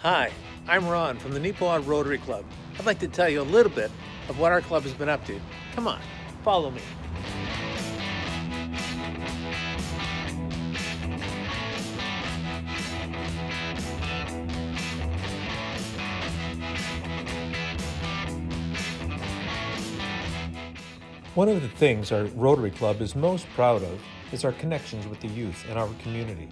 Hi, I'm Ron from the Neepawa Rotary Club. I'd like to tell you a little bit of what our club has been up to. Come on, follow me. One of the things our Rotary Club is most proud of is our connections with the youth in our community.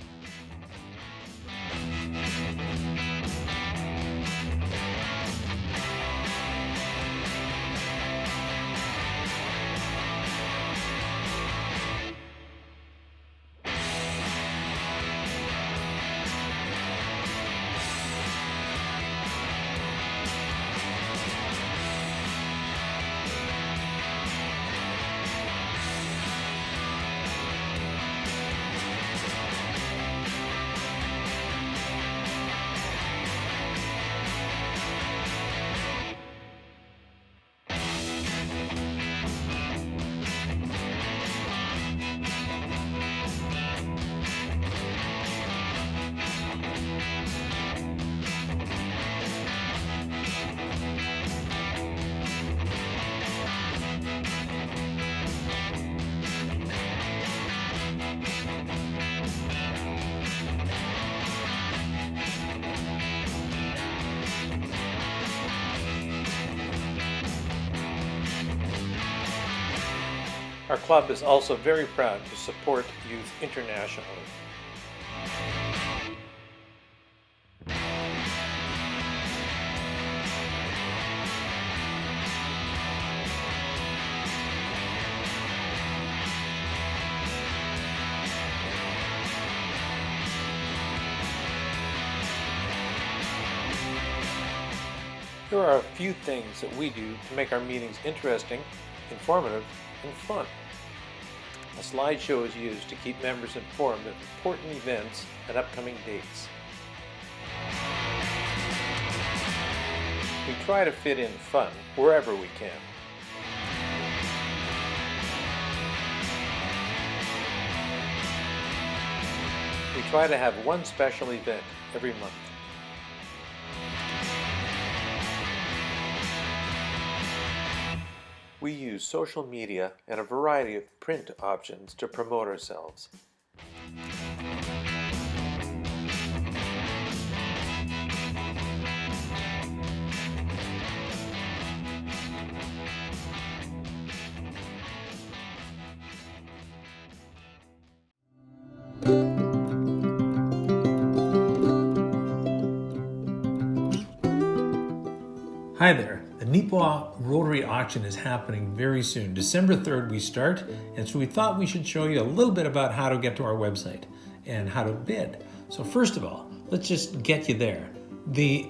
Our club is also very proud to support youth internationally. There are a few things that we do to make our meetings interesting, informative, and fun. A slideshow is used to keep members informed of important events and upcoming dates. We try to fit in fun wherever we can. We try to have one special event every month. We use social media and a variety of print options to promote ourselves. Hi there. The Neepawa Rotary Auction is happening very soon. December 3rd we start, and so we thought we should show you a little bit about how to get to our website and how to bid. So first of all, let's just get you there. The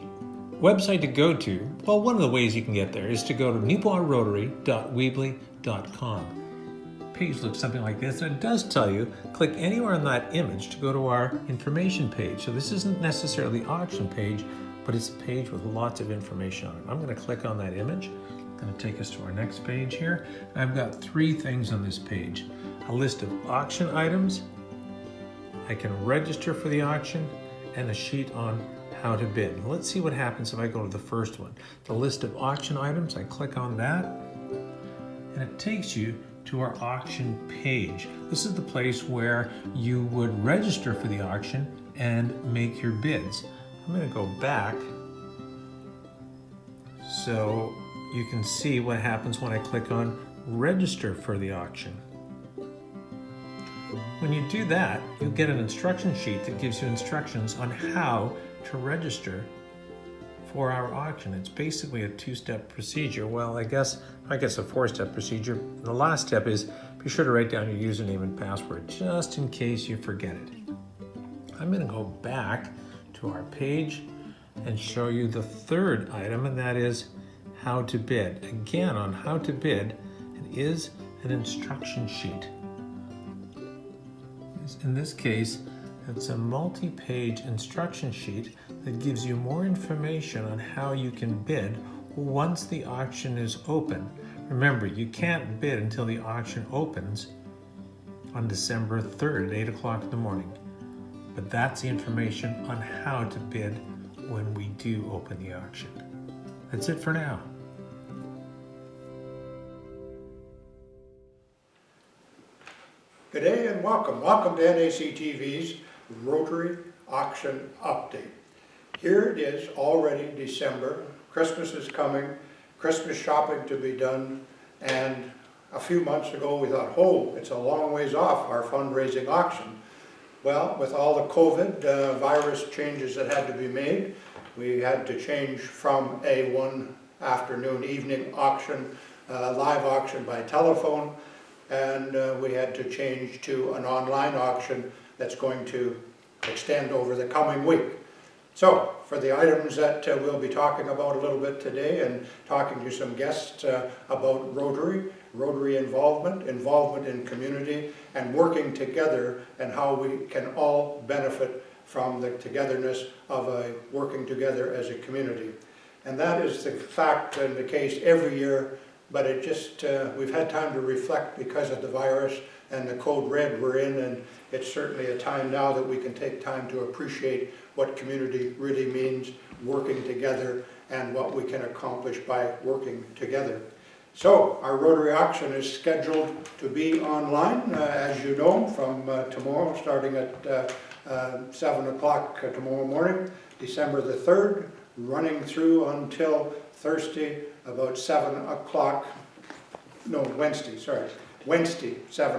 website to go to, well, one of the ways you can get there is to go to neepawarotary.weebly.com. Page looks something like this, and it does tell you, click anywhere on that image to go to our information page. So this isn't necessarily the auction page, but it's a page with lots of information on it. I'm going to click on that image. It's going to take us to our next page here. I've got three things on this page. A list of auction items, I can register for the auction, and a sheet on how to bid. Let's see what happens if I go to the first one. The list of auction items, I click on that, and it takes you to our auction page. This is the place where you would register for the auction and make your bids. I'm going to go back so you can see what happens when I click on register for the auction. When you do that, you'll get an instruction sheet that gives you instructions on how to register for our auction. It's basically a two-step procedure. Well, I guess a four-step procedure. The last step is be sure to write down your username and password just in case you forget it. I'm going to go back to our page and show you the third item, and that is how to bid. Again, on how to bid, it is an instruction sheet. In this case, it's a multi-page instruction sheet that gives you more information on how you can bid once the auction is open. Remember, you can't bid until the auction opens on December 3rd at 8 o'clock in the morning. But that's the information on how to bid when we do open the auction. That's it for now. Good day and welcome. Welcome to NACTV's Rotary Auction Update. Here it is, already December. Christmas is coming, Christmas shopping to be done, and a few months ago we thought, oh, it's a long ways off, our fundraising auction. Well, with all the COVID virus changes that had to be made, we had to change from a one afternoon evening auction, live auction by telephone, and we had to change to an online auction that's going to extend over the coming week. So, for the items that we'll be talking about a little bit today and talking to some guests about Rotary involvement in community, and working together and how we can all benefit from the togetherness of working together as a community. And that is the fact and the case every year, but it just, we've had time to reflect because of the virus and the code red we're in, and it's certainly a time now that we can take time to appreciate what community really means, working together, and what we can accomplish by working together. So, our Rotary auction is scheduled to be online, as you know, from tomorrow, starting at 7 o'clock tomorrow morning, December the 3rd, running through until Thursday, about 7 o'clock, no, Wednesday, 7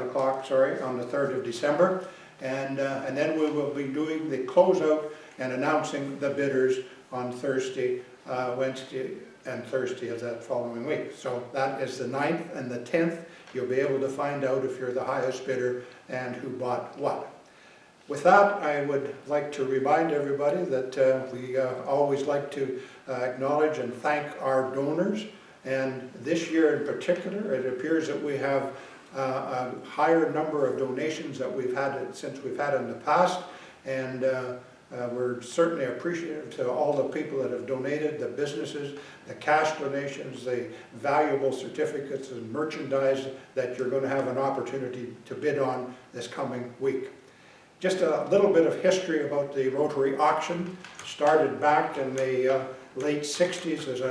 o'clock, on the 3rd of December. And then we will be doing the closeout and announcing the bidders on Thursday, Wednesday, and Thursday of that following week. So that is the 9th and the 10th. You'll be able to find out if you're the highest bidder and who bought what. With that, I would like to remind everybody that we always like to acknowledge and thank our donors. And this year in particular, it appears that we have a higher number of donations that we've had since we've had in the past. And we're certainly appreciative to all the people that have donated, the businesses, the cash donations, the valuable certificates and merchandise that you're going to have an opportunity to bid on this coming week. Just a little bit of history about the Rotary auction. Started back in the late 60s as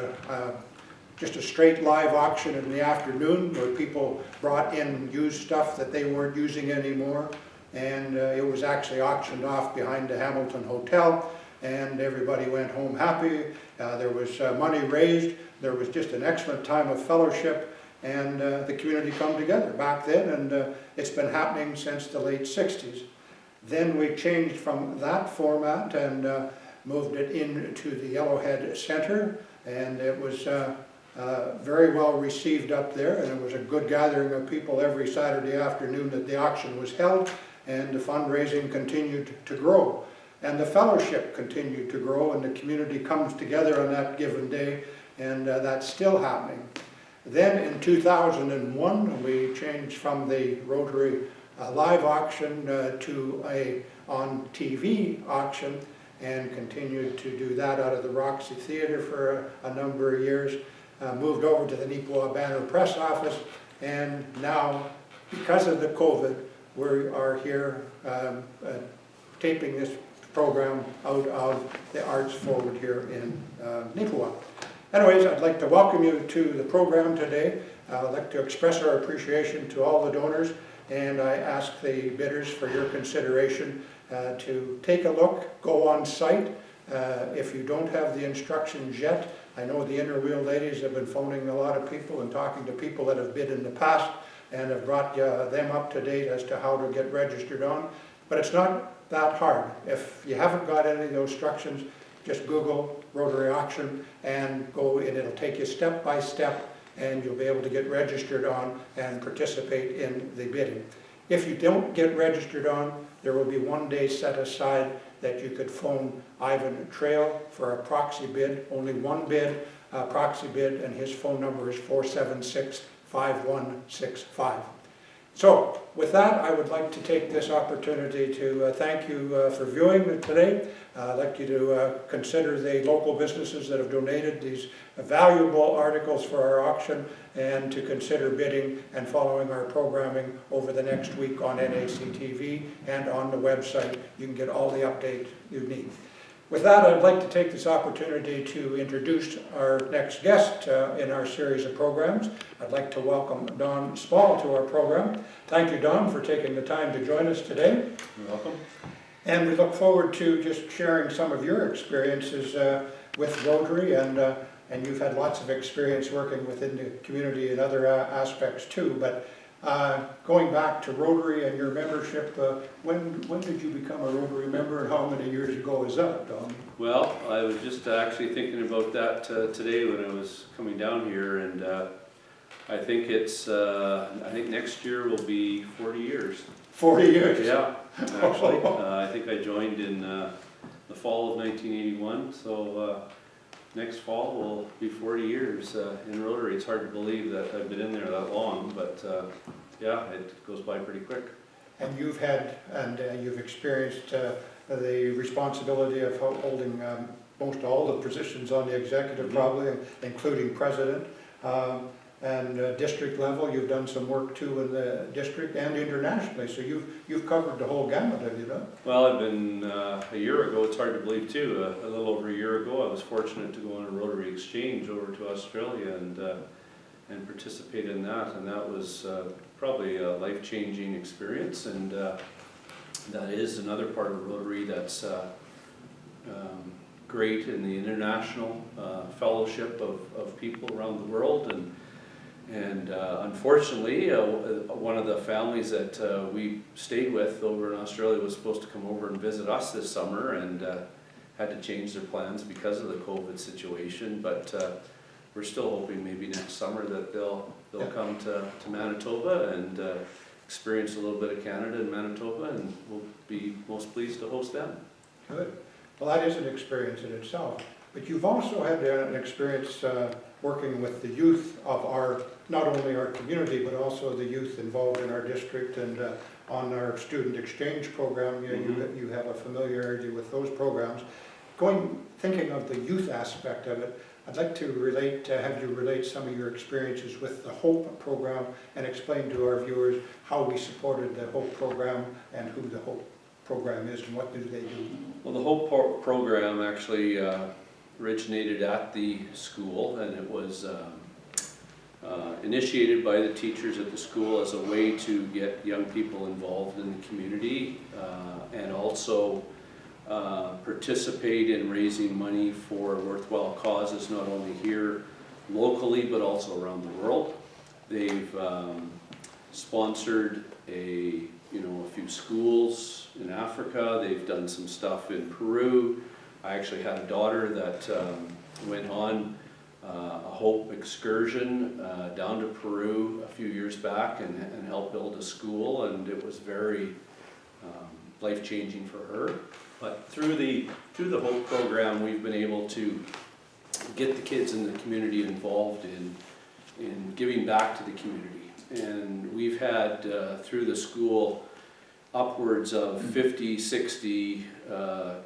just a straight live auction in the afternoon where people brought in used stuff that they weren't using anymore. And it was actually auctioned off behind the Hamilton Hotel, and everybody went home happy. There was money raised. There was just an excellent time of fellowship, and the community come together back then, and it's been happening since the late 60s. Then we changed from that format and moved it into the Yellowhead Center, and it was very well received up there, and it was a good gathering of people every Saturday afternoon that the auction was held. And the fundraising continued to grow, and the fellowship continued to grow, and the community comes together on that given day, and that's still happening. Then in 2001, we changed from the Rotary live auction to a on TV auction, and continued to do that out of the Roxy Theatre for a number of years. Moved over to the Neepawa Banner Press Office, and now, because of the COVID, we are here taping this program out of the Arts Forward here in Neepawa. Anyways, I'd like to welcome you to the program today. I'd like to express our appreciation to all the donors, and I ask the bidders for your consideration to take a look, go on site. If you don't have the instructions yet, I know the Inner Wheel ladies have been phoning a lot of people and talking to people that have bid in the past, and have brought them up to date as to how to get registered on. But it's not that hard. If you haven't got any of those instructions, just Google Rotary Auction and go, and it'll take you step by step, and you'll be able to get registered on and participate in the bidding. If you don't get registered on, there will be one day set aside that you could phone Ivan Trail for a proxy bid, only one bid, proxy bid, and his phone number is 476-5165. So, with that, I would like to take this opportunity to thank you for viewing today. I'd like you to consider the local businesses that have donated these valuable articles for our auction, and to consider bidding and following our programming over the next week on NACTV and on the website. You can get all the updates you need. With that, I'd like to take this opportunity to introduce our next guest in our series of programs. I'd like to welcome Don Schmall to our program. Thank you, Don, for taking the time to join us today. You're welcome. And we look forward to just sharing some of your experiences with Rotary, and you've had lots of experience working within the community in other aspects too. But going back to Rotary and your membership, when did you become a Rotary member, and how many years ago was that, Don? Well, I was just actually thinking about that today when I was coming down here, and I think I think next year will be 40 years. 40 years? Yeah, actually. I think I joined in the fall of 1981, so next fall will be 40 years in Rotary. It's hard to believe that I've been in there that long, but yeah, it goes by pretty quick. And you've experienced the responsibility of holding most all the positions on the executive, probably, including president. And district level, you've done some work too in the district and internationally, so you've covered the whole gamut, have you not? Well, I've been, a year ago, it's hard to believe too, a little over a year ago, I was fortunate to go on a Rotary exchange over to Australia and participate in that, and that was probably a life-changing experience, and that is another part of Rotary that's great in the international fellowship of people around the world, and unfortunately, one of the families that we stayed with over in Australia was supposed to come over and visit us this summer, and had to change their plans because of the COVID situation. But we're still hoping maybe next summer that they'll come to Manitoba and experience a little bit of Canada and Manitoba, and we'll be most pleased to host them. Good. Well, that is an experience in itself. But you've also had an experience working with the youth of not only our community, but also the youth involved in our district and on our student exchange program. You have a familiarity with those programs. Thinking of the youth aspect of it, I'd like to have you relate some of your experiences with the HOPE program and explain to our viewers how we supported the HOPE program and who the HOPE program is and what do they do. Well, the HOPE program actually originated at the school, and it was initiated by the teachers at the school as a way to get young people involved in the community and also participate in raising money for worthwhile causes, not only here locally but also around the world. They've sponsored a few schools in Africa. They've done some stuff in Peru. I actually had a daughter that went on a HOPE excursion down to Peru a few years back and helped build a school, and it was very life-changing for her. But through the HOPE program, we've been able to get the kids in the community involved in giving back to the community. And we've had through the school upwards of 50, 60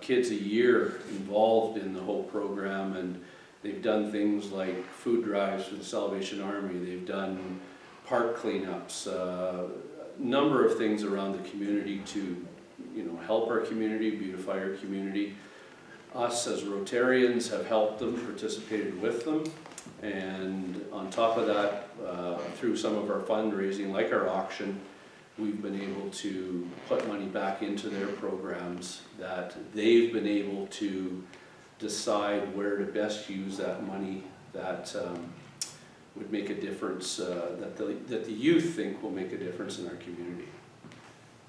kids a year involved in the HOPE program, and they've done things like food drives for the Salvation Army. They've done park cleanups, a number of things around the community to help our community, beautify our community. Us as Rotarians have helped them, participated with them, and on top of that, through some of our fundraising, like our auction, we've been able to put money back into their programs that they've been able to decide where to best use that money that would make a difference, that the youth think will make a difference in our community.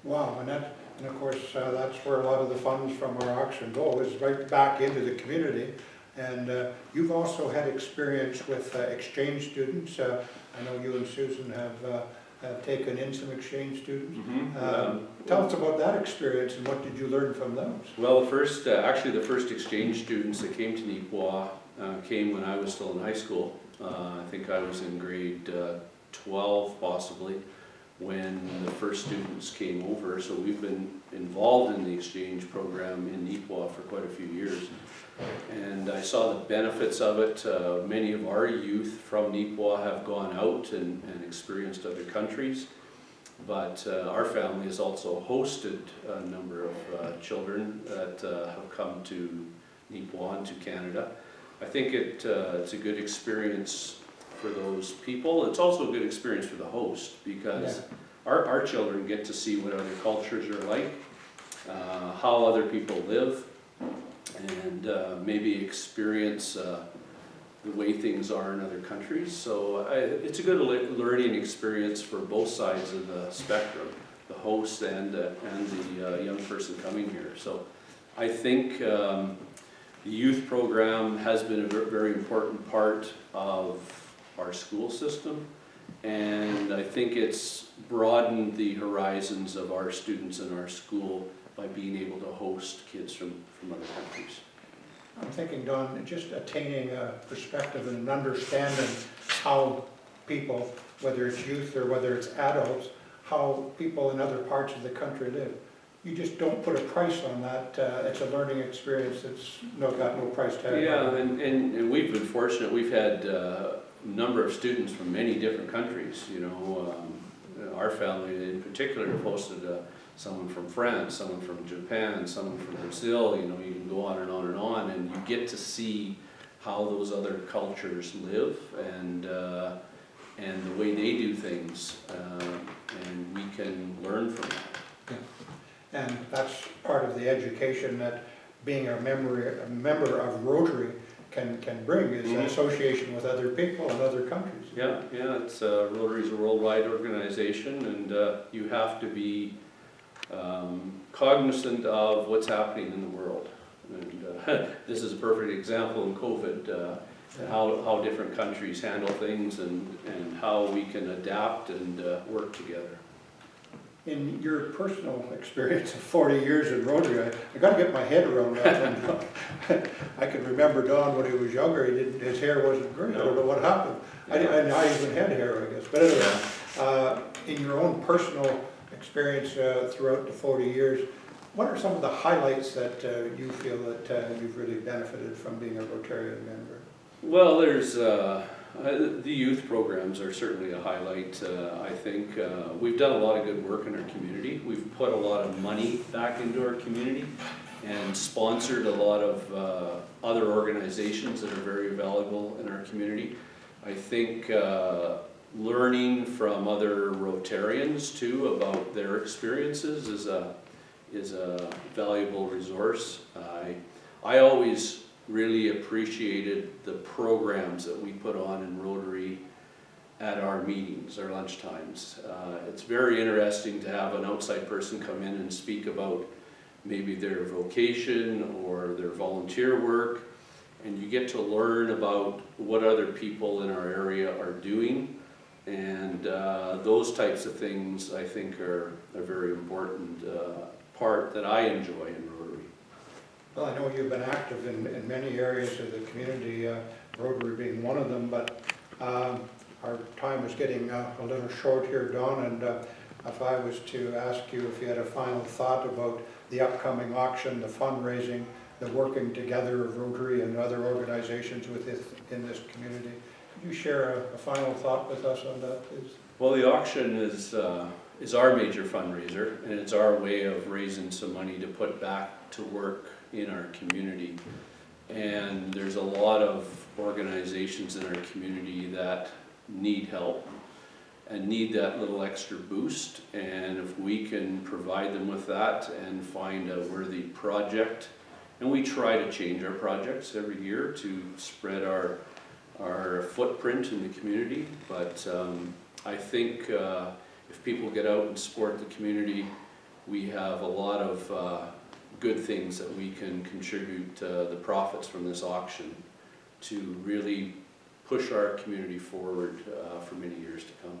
Wow, and of course that's where a lot of the funds from our auction go, is right back into the community. And you've also had experience with exchange students. I know you and Susan have taken in some exchange students. Tell us about that experience and what did you learn from those? Well, actually the first exchange students that came to Neepawa came when I was still in high school. I think I was in grade 12 possibly when the first students came over. So we've been involved in the exchange program in Neepawa for quite a few years. And I saw the benefits of it. Many of our youth from Neepawa have gone out and experienced other countries. But our family has also hosted a number of children that have come to Neepawa and to Canada. I think it's a good experience for those people. It's also a good experience for the host, because our children get to see what other cultures are like, how other people live, and maybe experience the way things are in other countries. So it's a good learning experience for both sides of the spectrum, the host and the young person coming here. So I think the youth program has been a very important part of our school system, and I think it's broadened the horizons of our students in our school by being able to host kids from other countries. I'm thinking, Don, just attaining a perspective and an understanding how people, whether it's youth or whether it's adults, how people in other parts of the country live. You just don't put a price on that. It's a learning experience that's got no price tag. Yeah, and we've been fortunate. We've had a number of students from many different countries. You know, our family in particular have hosted someone from France, someone from Japan, someone from Brazil. You know, you can go on and on and on, and you get to see how those other cultures live and the way they do things, and we can learn from that. Yeah. And that's part of the education that being a member of Rotary can bring, is an association with other people and other countries. Yeah, it's Rotary is a worldwide organization, and you have to be cognizant of what's happening in the world. And this is a perfect example in COVID, how different countries handle things and how we can adapt and work together. In your personal experience of 40 years in Rotary, I got to get my head around that. I can remember Don when he was younger. His hair wasn't green. I don't know what happened. I even had hair, I guess. But anyway, in your own personal experience throughout the 40 years, what are some of the highlights that you feel that you've really benefited from being a Rotarian member? Well, there's the youth programs are certainly a highlight. I think we've done a lot of good work in our community. We've put a lot of money back into our community and sponsored a lot of other organizations that are very valuable in our community. I think learning from other Rotarians too about their experiences is a valuable resource. I always really appreciated the programs that we put on in Rotary at our meetings, our lunch times. It's very interesting to have an outside person come in and speak about maybe their vocation or their volunteer work, and you get to learn about what other people in our area are doing, and those types of things I think are a very important part that I enjoy in Rotary. Well, I know you've been active in many areas of the community, Rotary being one of them, but our time is getting a little short here, Don, and if I was to ask you if you had a final thought about the upcoming auction, the fundraising, the working together of Rotary and other organizations in this community, could you share a final thought with us on that, please? Well, the auction is our major fundraiser, and it's our way of raising some money to put back to work in our community. And there's a lot of organizations in our community that need help and need that little extra boost, and if we can provide them with that and find a worthy project, and we try to change our projects every year to spread our footprint in the community, but I think if people get out and support the community, we have a lot of good things that we can contribute the profits from this auction to really push our community forward for many years to come.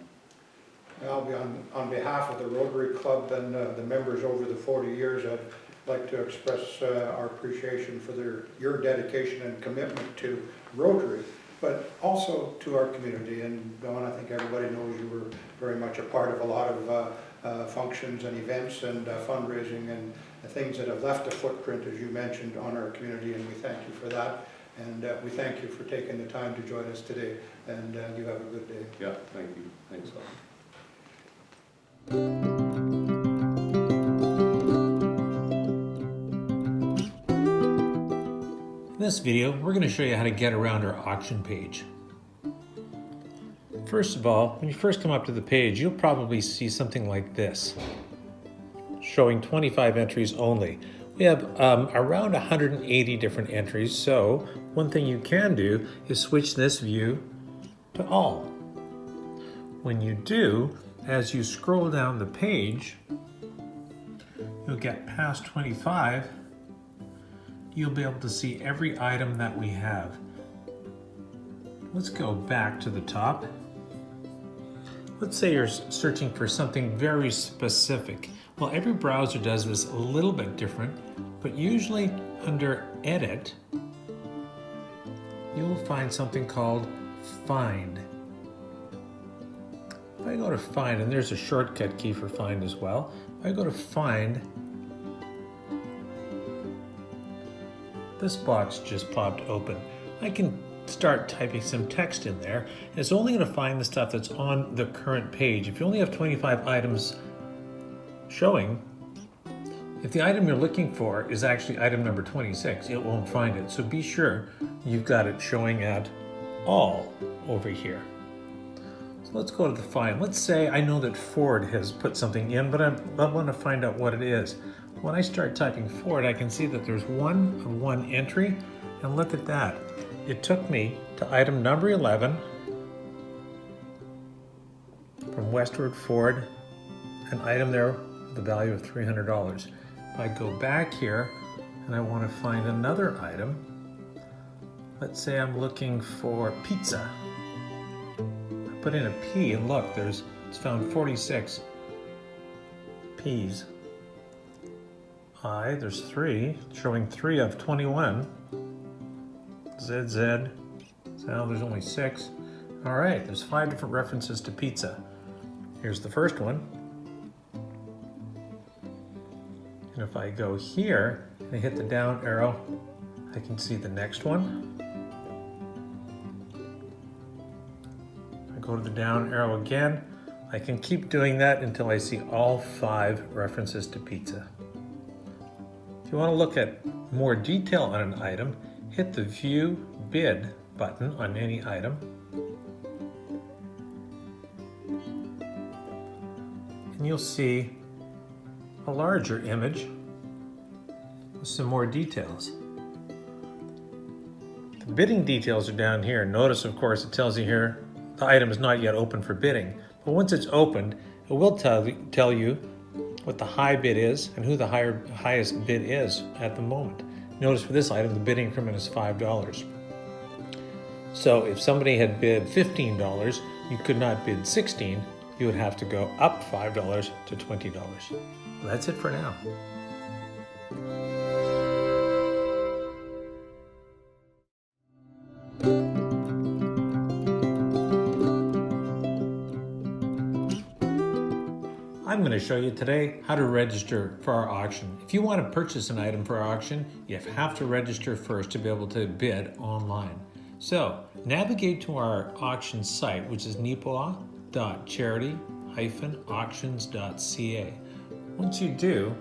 Well, on behalf of the Rotary Club and the members over the 40 years, I'd like to express our appreciation for your dedication and commitment to Rotary, but also to our community. And Don, I think everybody knows you were very much a part of a lot of functions and events and fundraising and the things that have left a footprint, as you mentioned, on our community, and we thank you for that. And we thank you for taking the time to join us today, and you have a good day. Yeah, thank you. Thanks, Lyle. this video, we're going to show you how to get around our auction page. First of all, when you first come up to the page, you'll probably see something like this, showing 25 entries only. We have around 180 different entries, so one thing you can do is switch this view to all. When you do, as you scroll down the page, you'll get past 25, you'll be able to see every item that we have. Let's go back to the top. Let's say you're searching for something very specific. Well, every browser does this a little bit different, but usually under Edit, you'll find something called Find. If I go to Find, and there's a shortcut key for Find as well. If I go to Find, this box just popped open. I can start typing some text in there, and it's only going to find the stuff that's on the current page. If you only have 25 items showing, if the item you're looking for is actually item number 26, it won't find it. So be sure you've got it showing at all over here. So let's go to the find. Let's say I know that Ford has put something in, but I want to find out what it is. When I start typing Ford, I can see that there's one entry, and look at that. It took me to item number 11 from Westward Ford, an item there with the value of $300. If I go back here and I want to find another item, let's say I'm looking for pizza. I put in a P and look, it's found 46 P's. There's 3, showing 3 of 21. ZZ, so now there's only 6. All right, there's 5 different references to pizza. Here's the first one. And if I go here and I hit the down arrow, I can see the next one. If I go to the down arrow again, I can keep doing that until I see all 5 references to pizza. If you want to look at more detail on an item, hit the View Bid button on any item. And you'll see a larger image with some more details. The bidding details are down here. Notice, of course, it tells you here the item is not yet open for bidding. But once it's opened, it will tell you what the high bid is and who the highest bid is at the moment. Notice for this item, the bidding increment is $5. So if somebody had bid $15, you could not bid $16. You would have to go up $5 to $20. Well, that's it for now. I'm going to show you today how to register for our auction. If you want to purchase an item for our auction, you have to register first to be able to bid online. So navigate to our auction site, which is neepawa.charity-auctions.ca. Once you do,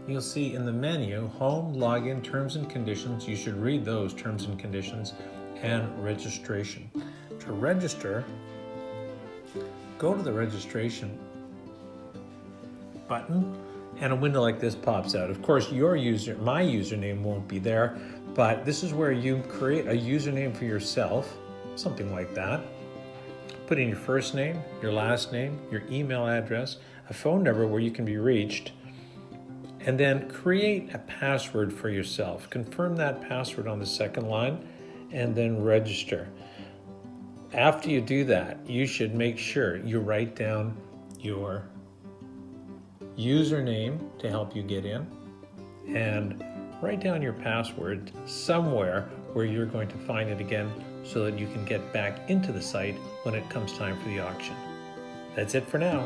you'll see in the menu, Home, Login, Terms and Conditions. You should read those terms and conditions, and Registration. To register, go to the Registration button, and a window like this pops out. Of course, my username won't be there, but this is where you create a username for yourself, something like that. Put in your first name, your last name, your email address, a phone number where you can be reached, and then create a password for yourself. Confirm that password on the second line, and then register. After you do that, you should make sure you write down your username to help you get in, and write down your password somewhere where you're going to find it again so that you can get back into the site when it comes time for the auction. That's it for now.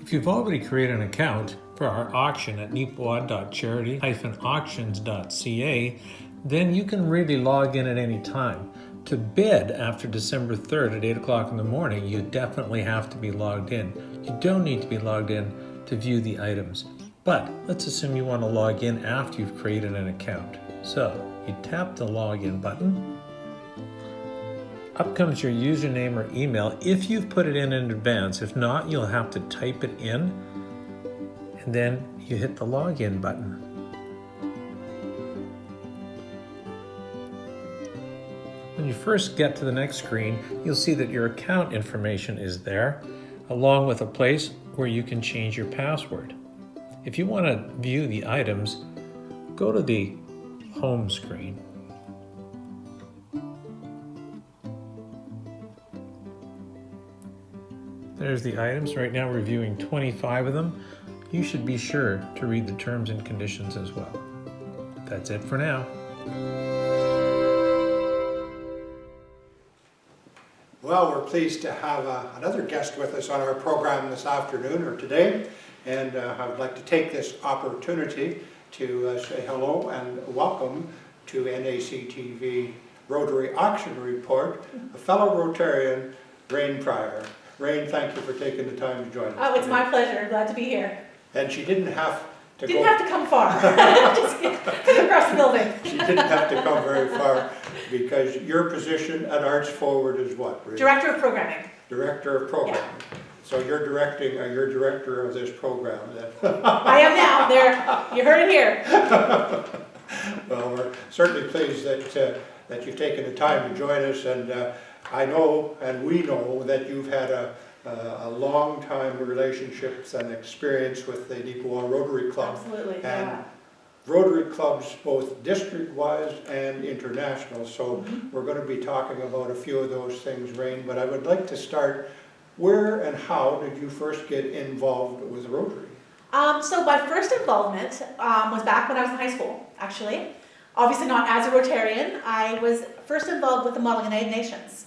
If you've already created an account for our auction at neepawa.charity-auctions.ca, then you can really log in at any time. To bid after December 3rd at 8 o'clock in the morning, you definitely have to be logged in. You don't need to be logged in to view the items. But let's assume you want to log in after you've created an account. So you tap the login button. Up comes your username or email if you've put it in advance. If not, you'll have to type it in, and then you hit the login button. When you first get to the next screen, you'll see that your account information is there, along with a place where you can change your password. If you want to view the items, go to the home screen. There's the items. Right now we're viewing 25 of them. You should be sure to read the terms and conditions as well. That's it for now. Well, we're pleased to have another guest with us on our program this afternoon or today, and I would like to take this opportunity to say hello and welcome to NACTV Rotary Auction Report, a fellow Rotarian, Rrain Pryor. Rrain, thank you for taking the time to join us. Oh, it's my pleasure. Glad to be here. And she didn't have to Didn't have to come far. Just come across the building. She didn't have to come very far, because your position at Arts Forward is what, Rrain? Director of Programming. Director of Programming. So you're director of this program then. I am now. There, you heard it here. Well, we're certainly pleased that you've taken the time to join us, and I know, and we know, that you've had a long time relationships and experience with the Neepawa Rotary Club. Absolutely, And yeah. Rotary clubs, both district-wise and international, so we're going to be talking about a few of those things, Rrain, but I would like to start, where and how did you first get involved with Rotary? So my first involvement was back when I was in high school, actually. Obviously not as a Rotarian. I was first involved with the Model United Nations,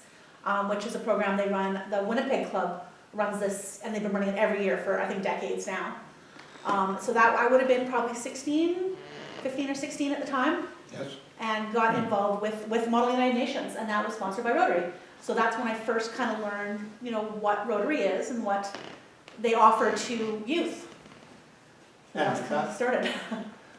which is a program they run. The Winnipeg Club runs this, and they've been running it every year for, I think, decades now. So that I would have been probably 15 or 16 at the time. Yes. And got involved with Model United Nations, and that was sponsored by Rotary. So that's when I first kind of learned, what Rotary is and what they offer to youth. And That's kind of started.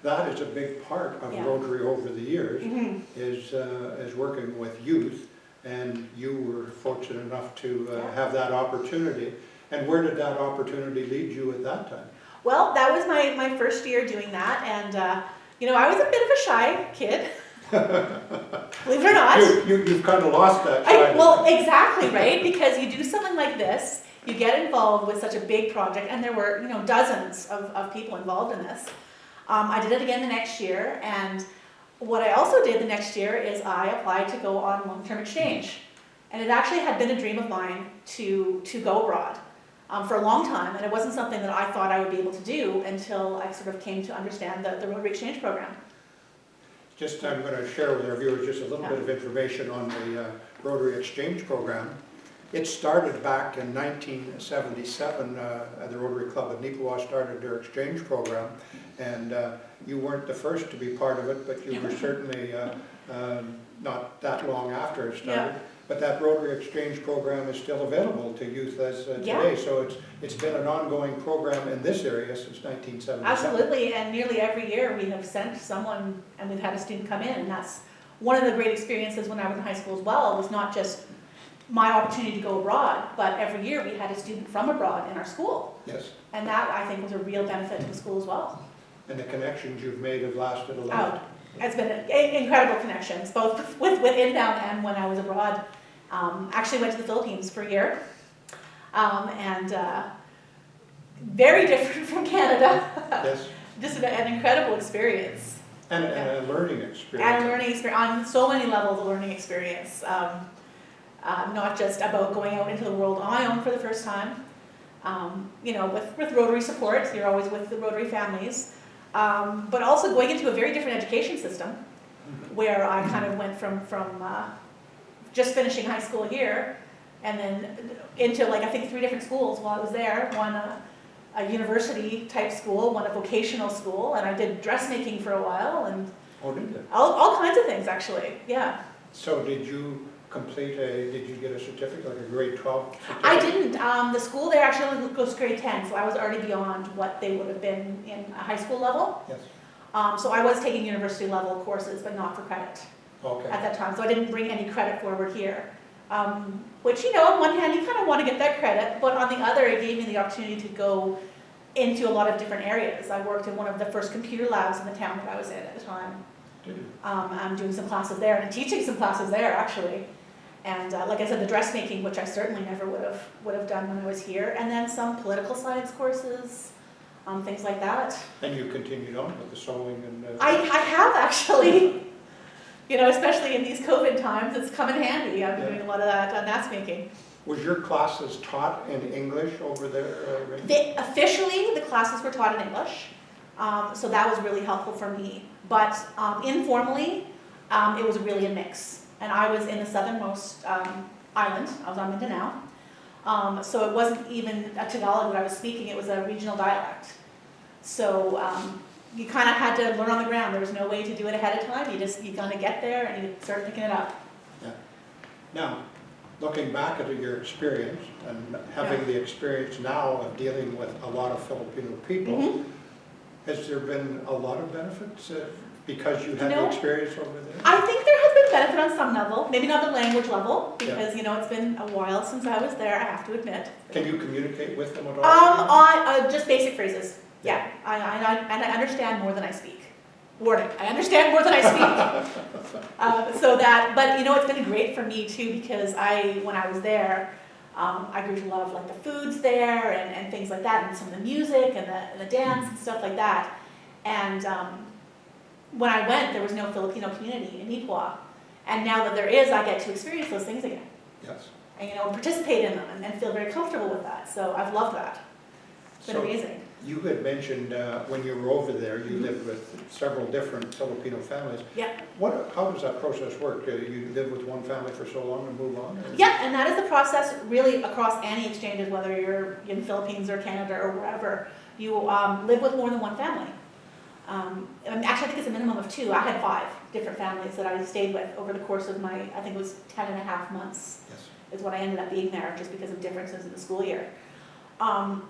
that is a big part of Yeah. Rotary over the years, Mm-hmm. is working with youth, and you were fortunate enough to have that opportunity. And where did that opportunity lead you at that time? Well, that was my first year doing that, and I was a bit of a shy kid, believe it or not. You've kind of lost that shyness. Well, exactly, right? Because you do something like this, you get involved with such a big project, and there were dozens of people involved in this. I did it again the next year, and what I also did the next year is I applied to go on long-term exchange, and it actually had been a dream of mine to go abroad. For a long time, and it wasn't something that I thought I would be able to do until I sort of came to understand the Rotary Exchange Program. I'm going to share with our viewers just a little bit of information on the Rotary Exchange Program. It started back in 1977. The Rotary Club at Neepawa started their exchange program, and you weren't the first to be part of it, but you were certainly not that long after it started. Yeah. But that Rotary Exchange Program is still available to youth as today, Yeah. so it's been an ongoing program in this area since 1977. Absolutely, and nearly every year we have sent someone, and we've had a student come in, and that's one of the great experiences when I was in high school as well, was not just my opportunity to go abroad, but every year we had a student from abroad in our school. Yes, And that, I think, was a real benefit to the school as well. and the connections you've made have lasted a lifetime. It's been incredible connections, both with inbound and when I was abroad. Actually went to the Philippines for a year, and very different from Canada. Yes, Just an incredible experience. and a learning experience. And a learning experience, on so many levels, a learning experience. Not just about going out into the world on my own for the first time, with Rotary support, you're always with the Rotary families, but also going into a very different education system, where I kind of went from just finishing high school here, and then into I think 3 different schools while I was there. One a university type school, one a vocational school, and I did dressmaking for a while, and Oh, did you? all kinds of things actually, yeah. So did you complete did you get a certificate, like a grade 12 certificate? I didn't. The school there actually only goes to grade 10, so I was already beyond what they would have been in a high school level. Yes, So I was taking university level courses, but not for credit okay. at that time. So I didn't bring any credit forward here. Which, you know, on one hand, you kind of want to get that credit, but on the other, it gave me the opportunity to go into a lot of different areas. I worked in one of the first computer labs in the town that I was in at the time. Did you? I'm doing some classes there and teaching some classes there, actually. And like I said, the dressmaking, which I certainly never would have done when I was here, and then some political science courses, things like that. And you continued on with the sewing and... I have actually, you know, especially in these COVID times, it's come in handy. I've been doing a lot of that mask making. Was your classes taught in English over there, Rrain? Officially, the classes were taught in English, so that was really helpful for me. But informally, it was really a mix. And I was in the southernmost island. I was on Mindanao. So it wasn't even a Tagalog that I was speaking, it was a regional dialect. So you kind of had to learn on the ground. There was no way to do it ahead of time. You kind of get there and you start picking it up. Yeah. Now, looking back at your experience and having the experience now of dealing with a lot of Filipino people, has there been a lot of benefits because you had the experience over there? I think there has been benefit on some level, maybe not the language level, because you know it's been a while since I was there, I have to admit. Can you communicate with them at all? On just basic phrases. Yeah, and I understand more than I speak. Warning, I understand more than I speak. So that, but you know, it's been great for me too, because when I was there, I grew to love like the foods there and things like that, and some of the music and the dance and stuff like that. And when I went, there was no Filipino community in Neepawa. And now that there is, I get to experience those things again. Yes. And you know, participate in them and feel very comfortable with that. So I've loved that. It's been amazing. You had mentioned when you were over there, you lived with several different Filipino families. Yeah. How does that process work? Do you live with one family for so long and move on? Or? Yeah, and that is the process really across any exchanges, whether you're in the Philippines or Canada or wherever. You live with more than one family. Actually, I think it's a minimum of 2. I had 5 different families that I stayed with over the course of my, I think it was 10.5 months. Yes. Is what I ended up being there, just because of differences in the school year. And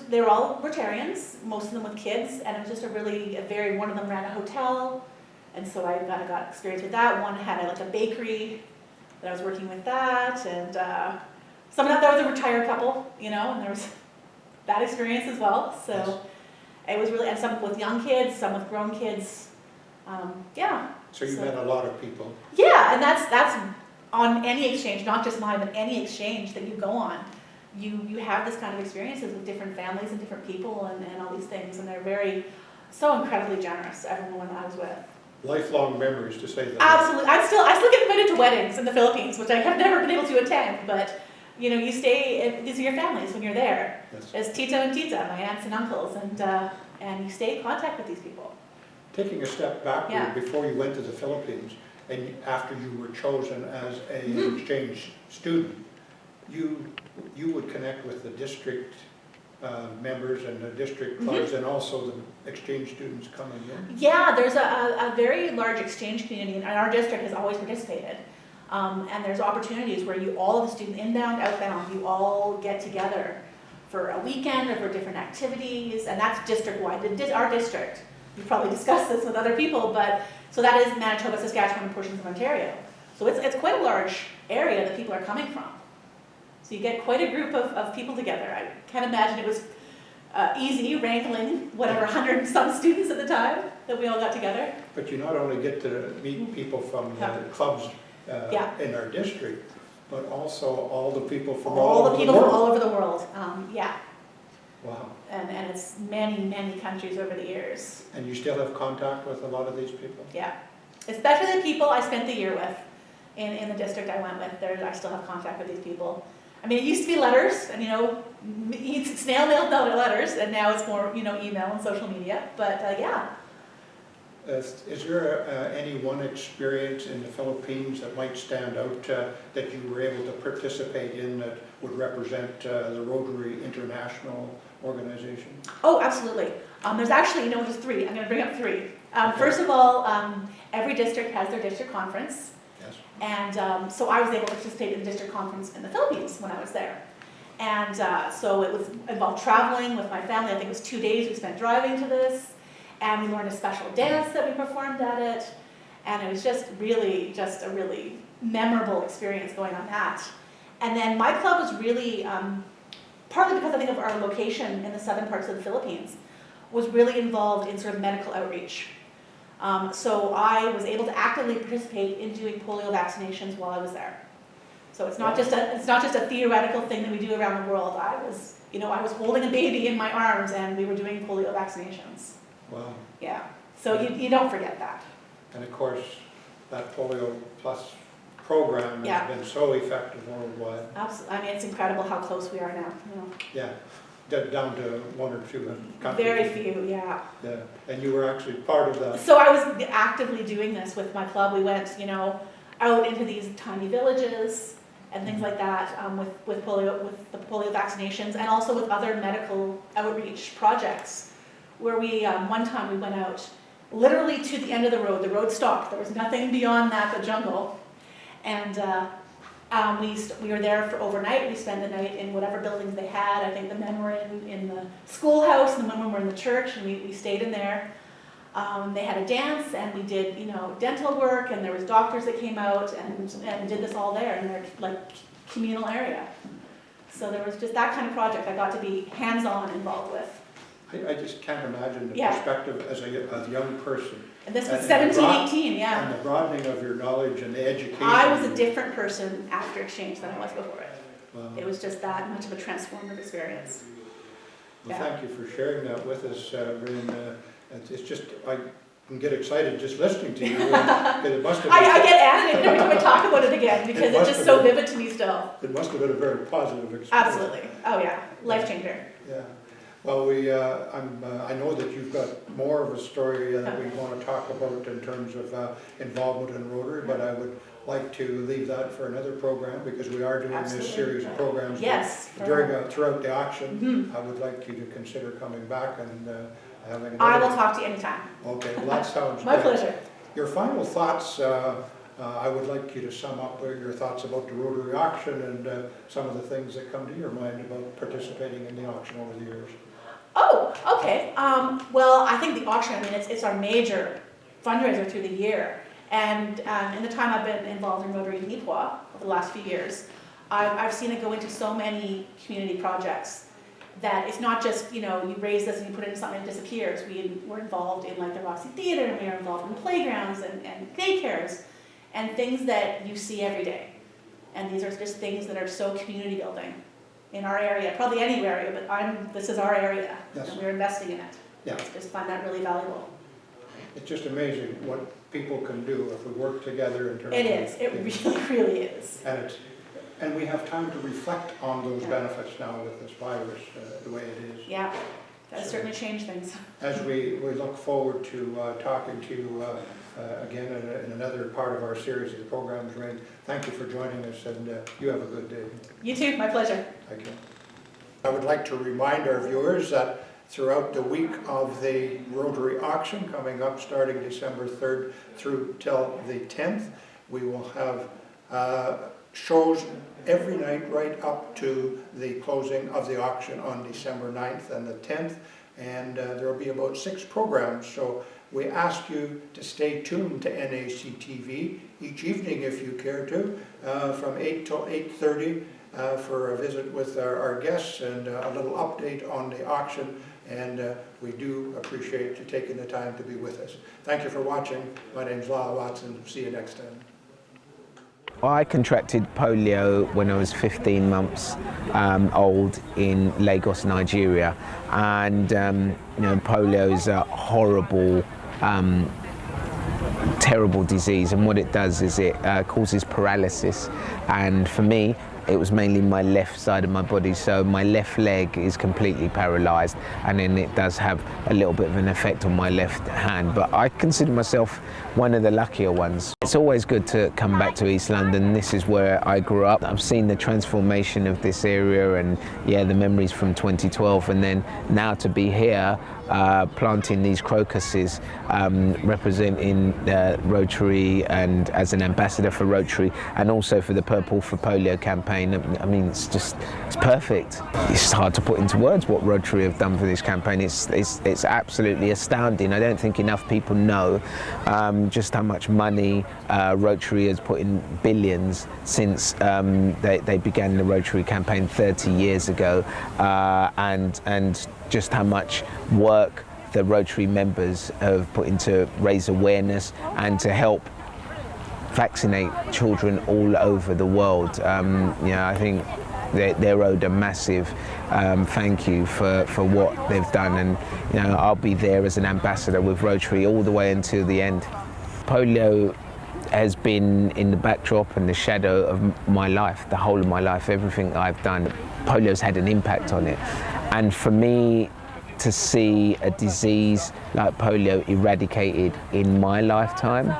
they were all Rotarians, most of them with kids, and it was just one of them ran a hotel, and so I got experience with that. One had like a bakery, that I was working with that, and some of that was a retired couple, you know, and there was that experience as well, so. Yes. It was really, and some with young kids, some with grown kids, yeah. So you met a lot of people. Yeah, and that's on any exchange, not just mine, but any exchange that you go on. You have this kind of experiences with different families and different people and all these things, and they're so incredibly generous, everyone I was with. Lifelong memories, to say that. Absolutely, I still get invited to weddings in the Philippines, which I have never been able to attend, but you know, these are your families when you're there. Yes. As Tito and Tita, my aunts and uncles, and you stay in contact with these people. Taking a step backward, before you went to the Philippines, and after you were chosen as an exchange student, you would connect with the district members and the district clubs and also the exchange students coming in? Yeah, there's a very large exchange community, and our district has always participated. And there's opportunities where all of the students, inbound, outbound, you all get together for a weekend or for different activities, and that's district-wide. Our district, you've probably discussed this with other people, but so that is Manitoba, Saskatchewan, and portions of Ontario. So it's quite a large area that people are coming from. So you get quite a group of people together. I can't imagine it was easy wrangling whatever 100 and some students at the time that we all got together. But you not only get to meet people from the clubs in our district, but also all the people from all over the world. From all over the world, yeah. Wow. And it's many countries over the years. And you still have contact with a lot of these people? Yeah, especially the people I spent the year with in the district I went with. I still have contact with these people. I mean, it used to be letters, and you know, snail mail letters, and now it's more, you know, email and social media. But yeah. Is there any one experience in the Philippines that might stand out that you were able to participate in that would represent the Rotary International organization? Oh, absolutely. There's actually, you know, just 3. I'm going to bring up 3. First of all, every district has their district conference. Yes. And so I was able to participate in the district conference in the Philippines when I was there. And so it was involved traveling with my family. I think it was 2 days we spent driving to this. And we learned a special dance that we performed at it. And it was just a really memorable experience going on that. And then my club was really, partly because I think of our location in the southern parts of the Philippines, was really involved in sort of medical outreach. So I was able to actively participate in doing polio vaccinations while I was there. So it's not just a theoretical thing that we do around the world. I was holding a baby in my arms and we were doing polio vaccinations. Wow. Yeah. So you don't forget that. And of course, that Polio Plus program has been so effective worldwide. Absolutely. I mean, it's incredible how close we are now. Yeah, down to 1 or 2 countries. Very few, yeah. Yeah, and you were actually part of that. So I was actively doing this with my club. We went, out into these tiny villages and things like that with the polio vaccinations, and also with other medical outreach projects. Where one time we went out literally to the end of the road. The road stopped. There was nothing beyond that but jungle. And we were there for overnight. We spent the night in whatever buildings they had. I think the men were in the schoolhouse, and the women were in the church, and we stayed in there. They had a dance, and we did, dental work, and there was doctors that came out and did this all there in their communal area. So there was just that kind of project I got to be hands-on involved with. I just can't imagine the perspective as a young person. And this was 17, 18, yeah. And the broadening of your knowledge and the education. I was a different person after exchange than I was before it. Wow. It was just that much of a transformative experience. Well, thank you for sharing that with us, Rrain. It's just, I can get excited just listening to you. It must have I get animated every time I talk about it again because it's just so vivid to me still. It must have been a very positive experience. Absolutely. Oh yeah, life changer. Yeah. Well, I know that you've got more of a story that we want to talk about in terms of involvement in Rotary, but I would like to leave that for another program because we are doing this series of programs. Yes. Throughout the auction. I would like you to consider coming back and having another. I will talk to you anytime. Okay, well, that sounds My great. pleasure. Your final thoughts, I would like you to sum up your thoughts about the Rotary auction and some of the things that come to your mind about participating in the auction over the years. Oh, okay. Well, I think the auction, it's our major fundraiser through the year. And in the time I've been involved in Rotary Neepawa over the last few years, I've seen it go into so many community projects that it's not just, you raise this and you put it in something and it disappears. We're involved in the Roxy Theater, and we are involved in playgrounds and daycares and things that you see every day. And these are just things that are so community building. In our area, probably any area, but this is our area, yes. And we're investing in it. Yeah. I just find that really valuable. It's just amazing what people can do if we work together in terms It is. It really, really is. And we have time to reflect on those benefits now with this virus the way it is. Yeah, that has certainly changed things. As we look forward to talking to you again in another part of our series of the programs, Rrain, thank you for joining us, and you have a good day. You too, my pleasure. Thank you. I would like to remind our viewers that throughout the week of the Rotary auction coming up starting December 3rd through till the 10th, we will have shows every night right up to the closing of the auction on December 9th and the 10th, and there will be about 6 programs. So we ask you to stay tuned to NAC TV each evening if you care to, from 8 till 8:30 for a visit with our guests and a little update on the auction, and we do appreciate you taking the time to be with us. Thank you for watching. My name's Lyle Watson. See you next time. I contracted polio when I was 15 months old in Lagos, Nigeria, and polio is a horrible, terrible disease, and what it does is it causes paralysis, and for me it was mainly my left side of my body, so my left leg is completely paralysed, and then it does have a little bit of an effect on my left hand, but I consider myself one of the luckier ones. It's always good to come back to East London. This is where I grew up. I've seen the transformation of this area, and yeah, the memories from 2012, and then now to be here, planting these crocuses, representing Rotary and as an ambassador for Rotary, and also for the Purple for Polio campaign. I mean, it's perfect. It's hard to put into words what Rotary have done for this campaign. It's absolutely astounding. I don't think enough people know just how much money Rotary has put in, billions, since they began the Rotary campaign 30 years ago, and just how much work the Rotary members have put into raise awareness and to help vaccinate children all over the world. I think they're owed a massive thank you for what they've done, and I'll be there as an ambassador with Rotary all the way until the end. Polio has been in the backdrop and the shadow of my life, the whole of my life. Everything I've done, polio's had an impact on it. And for me to see a disease like polio eradicated in my lifetime,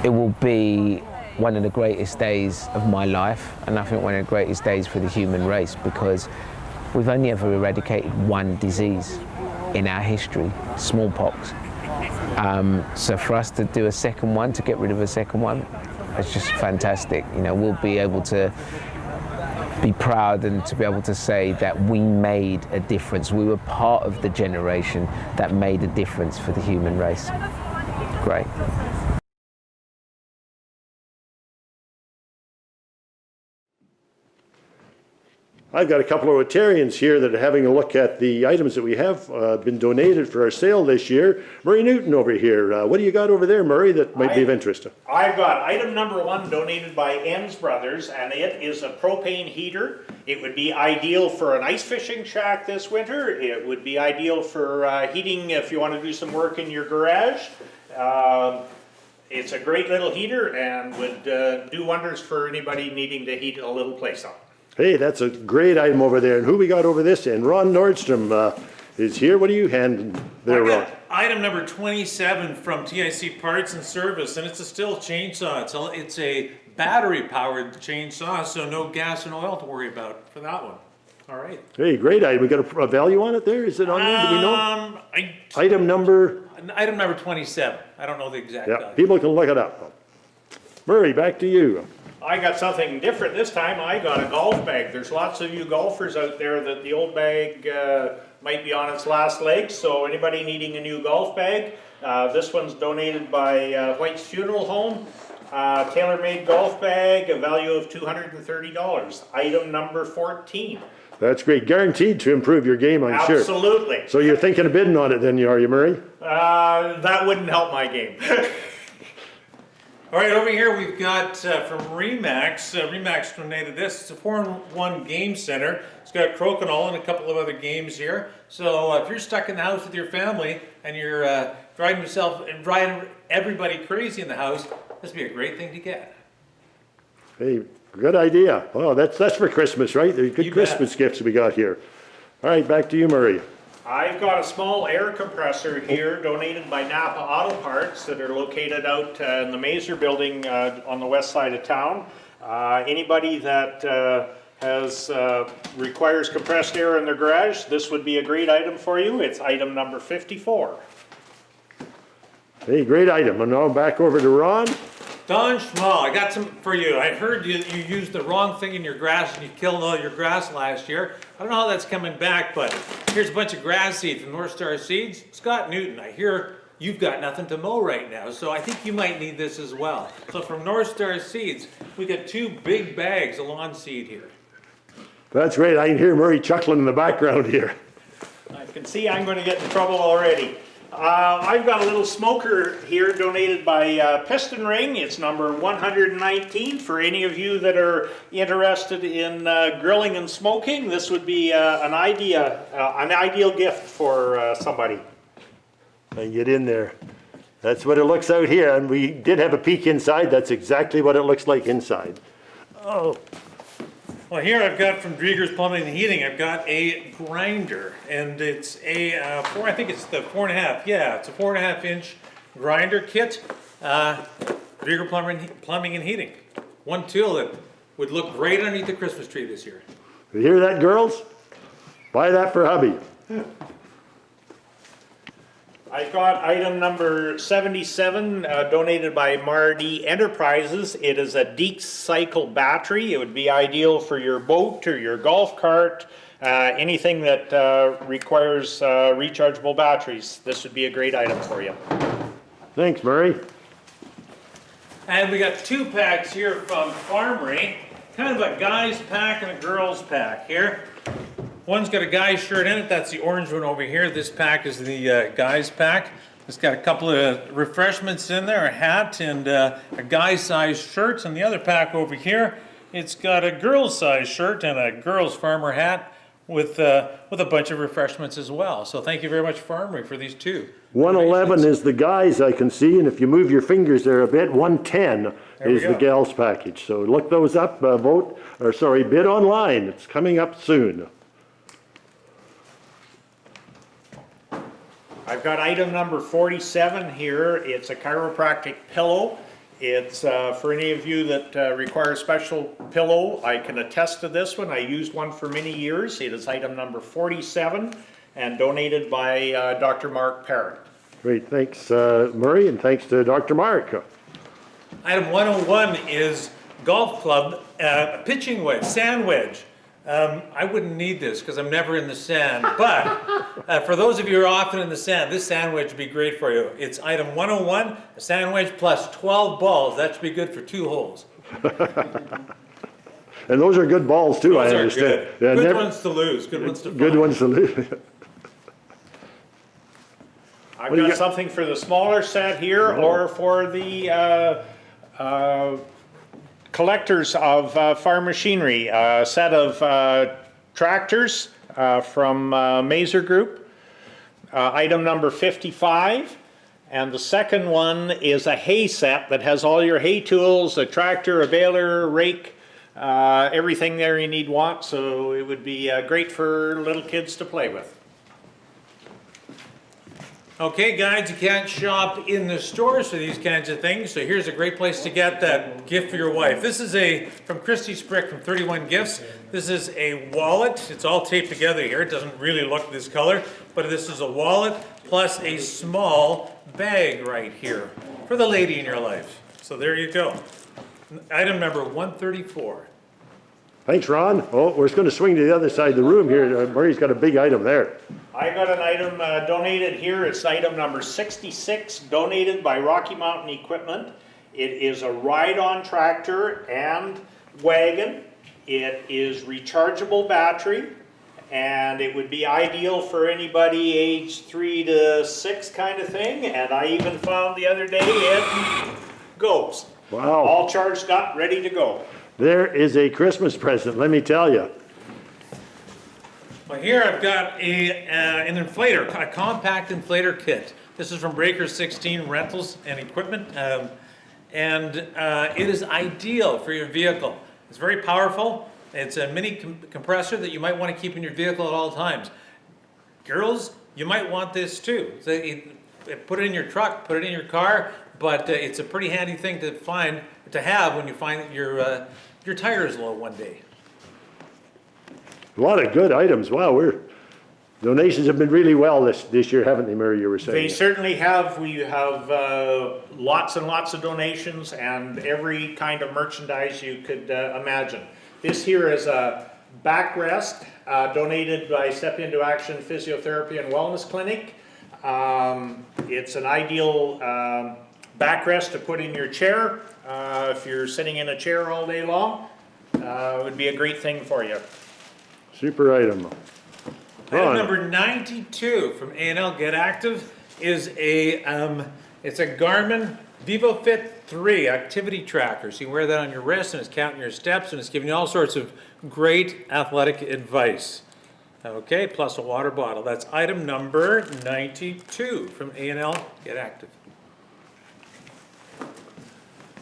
it will be one of the greatest days of my life, and I think one of the greatest days for the human race, because we've only ever eradicated one disease in our history, smallpox. So for us to do a second one, to get rid of a second one, it's just fantastic. We'll be able to be proud and to be able to say that we made a difference. We were part of the generation that made a difference for the human race. Great. I've got a couple of Rotarians here that are having a look at the items that we have been donated for our sale this year. Murray Newton over here. What do you got over there, Murray, that might be of interest? I've got item number 1 donated by Enns Brothers, and it is a propane heater. It would be ideal for an ice fishing shack this winter. It would be ideal for heating if you want to do some work in your garage. It's a great little heater and would do wonders for anybody needing to heat a little place up. Hey, that's a great item over there. And who we got over this end? Ron Nordstrom is here. What are you handing there, Ron? Item number 27 from TIC Parts and Service, and it's a Stihl chainsaw. It's a battery-powered chainsaw, so no gas and oil to worry about for that one. All right. Hey, great item. We got a value on it there? Is it on there? Do we know? Item number 27. I don't know the exact Yeah, value. people can look it up. Murray, back to you. I got something different this time. I got a golf bag. There's lots of you golfers out there that the old bag might be on its last legs, so anybody needing a new golf bag, this one's donated by White's Funeral Home. Tailor-made golf bag, a value of $230. Item number 14. That's great. Guaranteed to improve your game, I'm sure. Absolutely. So you're thinking of bidding on it then, are you, Murray? That wouldn't help my game. All right, over here we've got from Remax. Remax donated this. It's a 4-in-1 game center. It's got crokinole and a couple of other games here. So if you're stuck in the house with your family and you're driving everybody crazy in the house, this would be a great thing to get. Hey, good idea. Well, that's for Christmas, right? There's good You Christmas bet. gifts we got here. All right, back to you, Murray. I've got a small air compressor here donated by Napa Auto Parts that are located out in the Mazer building on the west side of town. Anybody that requires compressed air in their garage, this would be a great item for you. It's item number 54. Hey, great item. And now back over to Ron. Don Schmall, I got some for you. I heard you used the wrong thing in your grass and you killed all your grass last year. I don't know how that's coming back, but here's a bunch of grass seed from North Star Seeds. Scott Newton, I hear you've got nothing to mow right now, so I think you might need this as well. So from North Star Seeds, we got 2 big bags of lawn seed here. That's great. I can hear Murray chuckling in the background here. I can see I'm going to get in trouble already. I've got a little smoker here donated by Piston Ring. It's number 119. For any of you that are interested in grilling and smoking, this would be an ideal gift for somebody. I can get in there. That's what it looks out here. And we did have a peek inside. That's exactly what it looks like inside. Oh. Well, here I've got from Drieger's Plumbing and Heating, I've got a grinder, and it's a I think it's the 4.5. Yeah, it's a 4.5-inch grinder kit. Drieger Plumbing and Heating. One tool that would look great underneath the Christmas tree this year. You hear that, girls? Buy that for hubby. I've got item number 77, donated by Mardi Enterprises. It is a Deeks cycle battery. It would be ideal for your boat or your golf cart, anything that requires rechargeable batteries. This would be a great item for you. Thanks, Murray. And we got 2 packs here from Rrain, kind of a guy's pack and a girl's pack here. One's got a guy's shirt in it, that's the orange one over here. This pack is the guy's pack. It's got a couple of refreshments in there, a hat and a guy's size shirt. And the other pack over here, it's got a girl's size shirt and a girl's farmer hat with a bunch of refreshments as well. So thank you very much, Rrain, for these 2. 111 is the guys I can see, and if you move your fingers there a bit, 110 is the gals package. So look those up, bid online. It's coming up soon. I've got item number 47 here. It's a chiropractic pillow. It's for any of you that require a special pillow. I can attest to this one. I used one for many years. It is item number 47 and donated by Dr. Mark Parrott. Great, thanks Murray, and thanks to Dr. Mark. Item 101 is golf club pitching wedge, sand wedge. I wouldn't need this because I'm never in the sand, but for those of you who are often in the sand, this sand wedge would be great for you. It's item 101, a sand wedge plus 12 balls. That should be good for 2 holes. And those are good balls too, I Those are understand. good. Good ones to lose, good ones to find. Good ones to lose. I've What do you got got? something for the smaller set here or for the collectors of farm machinery. A set of tractors from Mazer Group. Item number 55. And the second one is a hay set that has all your hay tools, a tractor, a baler, rake, everything there you need want. So it would be great for little kids to play with. Okay, guys, you can't shop in the stores for these kinds of things, so here's a great place to get that gift for your wife. This is from Christy Sprick from 31 Gifts. This is a wallet. It's all taped together here. It doesn't really look this color, but this is a wallet plus a small bag right here for the lady in your life. So there you go. Item number 134. Thanks, Ron. Oh, we're just going to swing to the other side of the room here. Murray's got a big item there. I got an item donated here. It's item number 66, donated by Rocky Mountain Equipment. It is a ride-on tractor and wagon. It is rechargeable battery, and it would be ideal for anybody age 3 to 6 kind of thing. And I even found the other day it goes. Wow. All charged up, ready to go. There is a Christmas present, let me tell you. Well, here I've got an inflator, a compact inflator kit. This is from Breaker 16 Rentals and Equipment, and it is ideal for your vehicle. It's very powerful. It's a mini compressor that you might want to keep in your vehicle at all times. Girls, you might want this too. So put it in your truck, put it in your car, but it's a pretty handy thing to have when you find that your tire is low one day. A lot of good items. Wow, donations have been really well this year, haven't they, Murray, you were saying? They certainly have. We have lots and lots of donations and every kind of merchandise you could imagine. This here is a backrest donated by Step Into Action Physiotherapy and Wellness Clinic. It's an ideal backrest to put in your chair. If you're sitting in a chair all day long, it would be a great thing for you. Super item. Item number 92 from A&L Get Active is it's a Garmin VivoFit 3 activity tracker. So you wear that on your wrist and it's counting your steps and it's giving you all sorts of great athletic advice. Okay, plus a water bottle. That's item number 92 from A&L Get Active.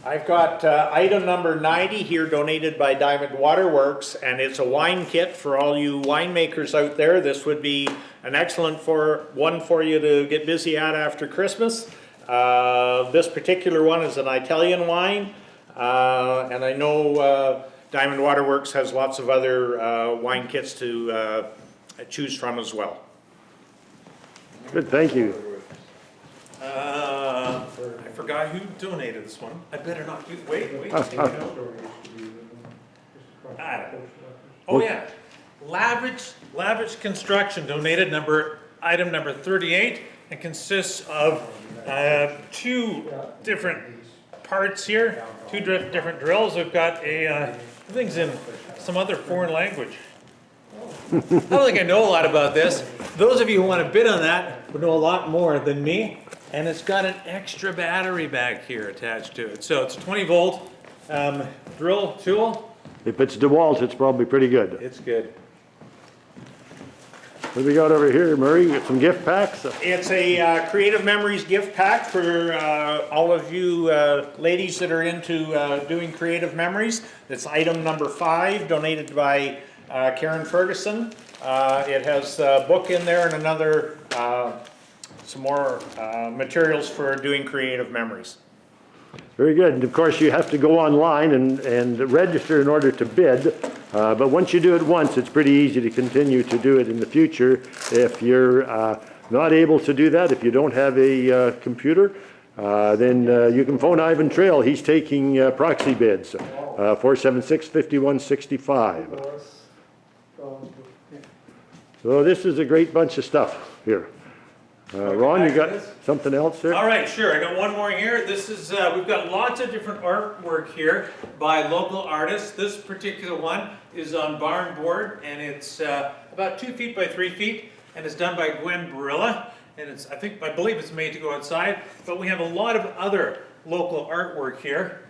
I've got item number 90 here donated by Diamond Waterworks, and it's a wine kit for all you winemakers out there. This would be an excellent one for you to get busy at after Christmas. This particular one is an Italian wine, and I know Diamond Waterworks has lots of other wine kits to choose from as well. Good, thank you. I forgot who donated this one. I better not do, wait. Oh yeah, Lavish Construction donated item number 38. It consists of 2 different parts here, 2 different drills. We've got things in some other foreign language. I don't think I know a lot about this. Those of you who want to bid on that would know a lot more than me. And it's got an extra battery back here attached to it. So it's a 20 volt drill tool. If it's DeWalt, it's probably pretty good. It's good. What do we got over here, Murray? Got some gift packs? It's a Creative Memories gift pack for all of you ladies that are into doing creative memories. It's item number 5, donated by Karen Ferguson. It has a book in there and another, some more materials for doing creative memories. Very good. And of course, you have to go online and register in order to bid. But once you do it once, it's pretty easy to continue to do it in the future. If you're not able to do that, if you don't have a computer, then you can phone Ivan Trail. He's taking proxy bids, 476-5165. So this is a great bunch of stuff here. Ron, you got something else there? All right, sure. I got one more here. This is, we've got lots of different artwork here by local artists. This particular one is on barn board, and it's about 2 feet by 3 feet, and it's done by Glen. And it's, I believe it's made to go outside, but we have a lot of other local artwork here.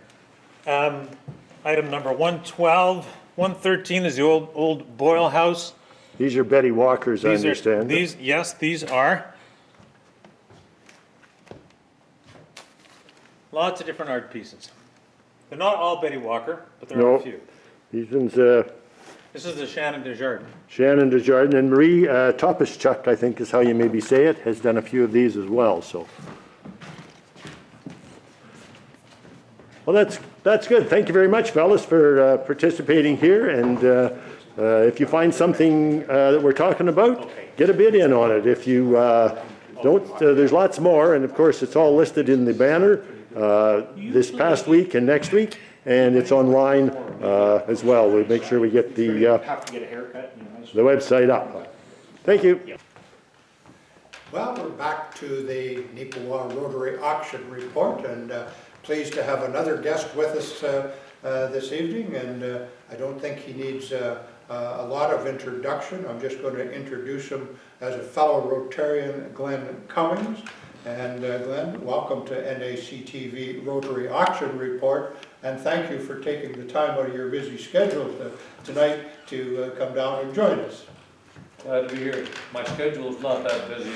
Item number 112, 113 is the old Boyle House. These are Betty Walker's, I understand. Yes, these are. Lots of different art pieces. They're not all Betty Walker, but there are a few. These ones, This is the Shannon Desjardins. Shannon Desjardins, and Marie Topischuk, I think is how you maybe say it, has done a few of these as well, so. Well, that's good. Thank you very much, fellas, for participating here, and if you find something that we're talking about, get a bid in on it. If you don't, there's lots more, and of course, it's all listed in the banner this past week and next week, and it's online as well. We'll make sure we get the website up. Thank you. Well, we're back to the Neepawa Rotary auction report, and pleased to have another guest with us this evening, and I don't think he needs a lot of introduction. I'm just going to introduce him as a fellow Rotarian, Glen Cummings. And Glen, welcome to NACTV Rotary Auction Report, and thank you for taking the time out of your busy schedule tonight to come down and join us. Glad to be here. My schedule is not that busy.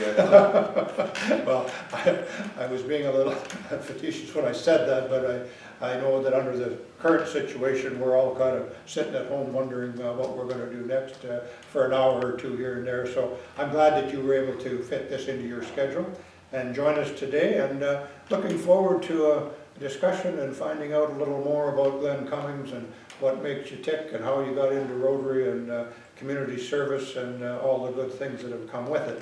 Well, I was being a little facetious when I said that, but I know that under the current situation, we're all kind of sitting at home wondering what we're going to do next for an hour or two here and there. So I'm glad that you were able to fit this into your schedule and join us today, and looking forward to a discussion and finding out a little more about Glen Cummings and what makes you tick and how you got into Rotary and community service and all the good things that have come with it.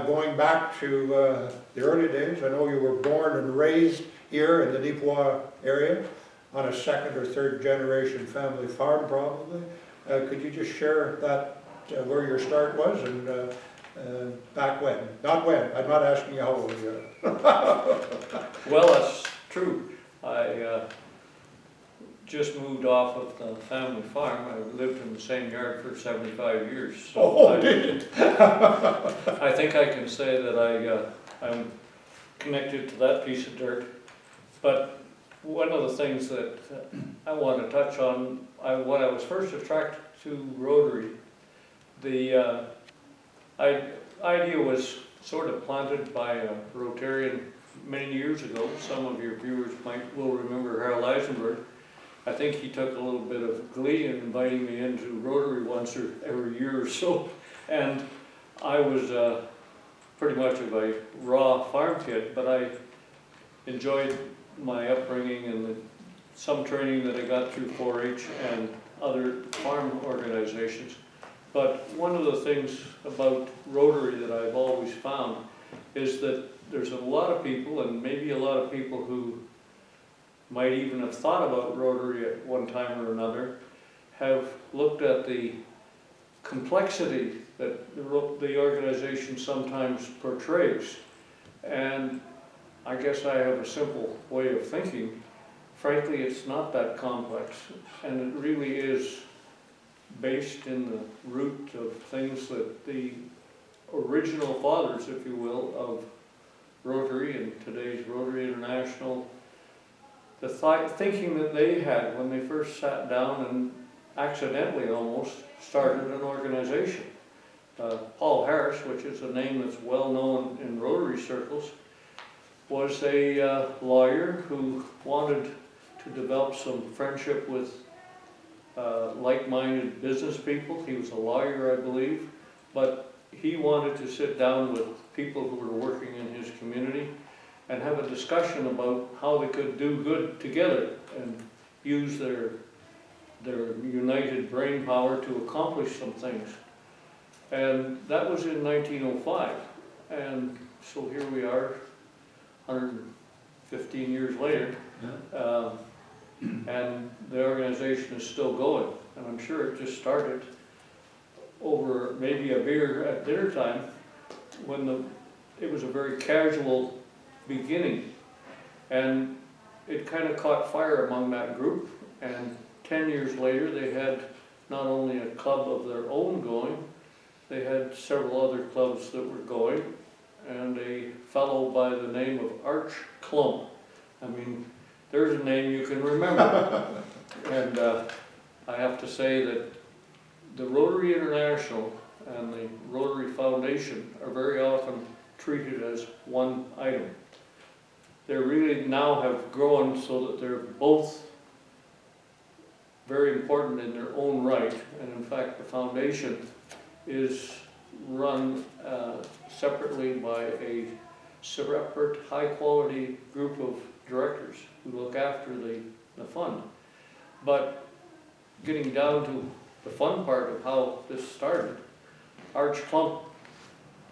Going back to the early days, I know you were born and raised here in the Neepawa area on a 2nd or 3rd generation family farm probably. Could you just share that, where your start was and back when? Not when, I'm not asking you how old you are. Well, that's true. I just moved off of the family farm. I lived in the same yard for 75 years. So did it? I think I can say that I'm connected to that piece of dirt. But one of the things that I want to touch on, when I was first attracted to Rotary, the idea was sort of planted by a Rotarian many years ago. Some of your viewers will remember Harold Eisenberg. I think he took a little bit of glee in inviting me into Rotary once or every year or so, and I was pretty much of a raw farm kid, but I enjoyed my upbringing and some training that I got through 4-H and other farm organizations. But one of the things about Rotary that I've always found is that there's a lot of people, and maybe a lot of people who might even have thought about Rotary at one time or another, have looked at the complexity that the organization sometimes portrays. And I guess I have a simple way of thinking. Frankly, it's not that complex, and it really is based in the root of things that the original fathers, if you will, of Rotary and today's Rotary International, the thinking that they had when they first sat down and accidentally almost started an organization. Paul Harris, which is a name that's well known in Rotary circles, was a lawyer who wanted to develop some friendship with like-minded business people. He was a lawyer, I believe, but he wanted to sit down with people who were working in his community and have a discussion about how they could do good together and use their united brain power to accomplish some things. And that was in 1905. And so here we are, 115 years later, and the organization is still going. And I'm sure it just started over maybe a beer at dinner time when it was a very casual beginning. And it kind of caught fire among that group, and 10 years later they had not only a club of their own going, they had several other clubs that were going, and a fellow by the name of Arch Clump. I mean, there's a name you can remember. And I have to say that the Rotary International and the Rotary Foundation are very often treated as one item. They really now have grown so that they're both very important in their own right, and in fact the foundation is run separately by a separate high-quality group of directors who look after the fund. But getting down to the fun part of how this started, Arch Clump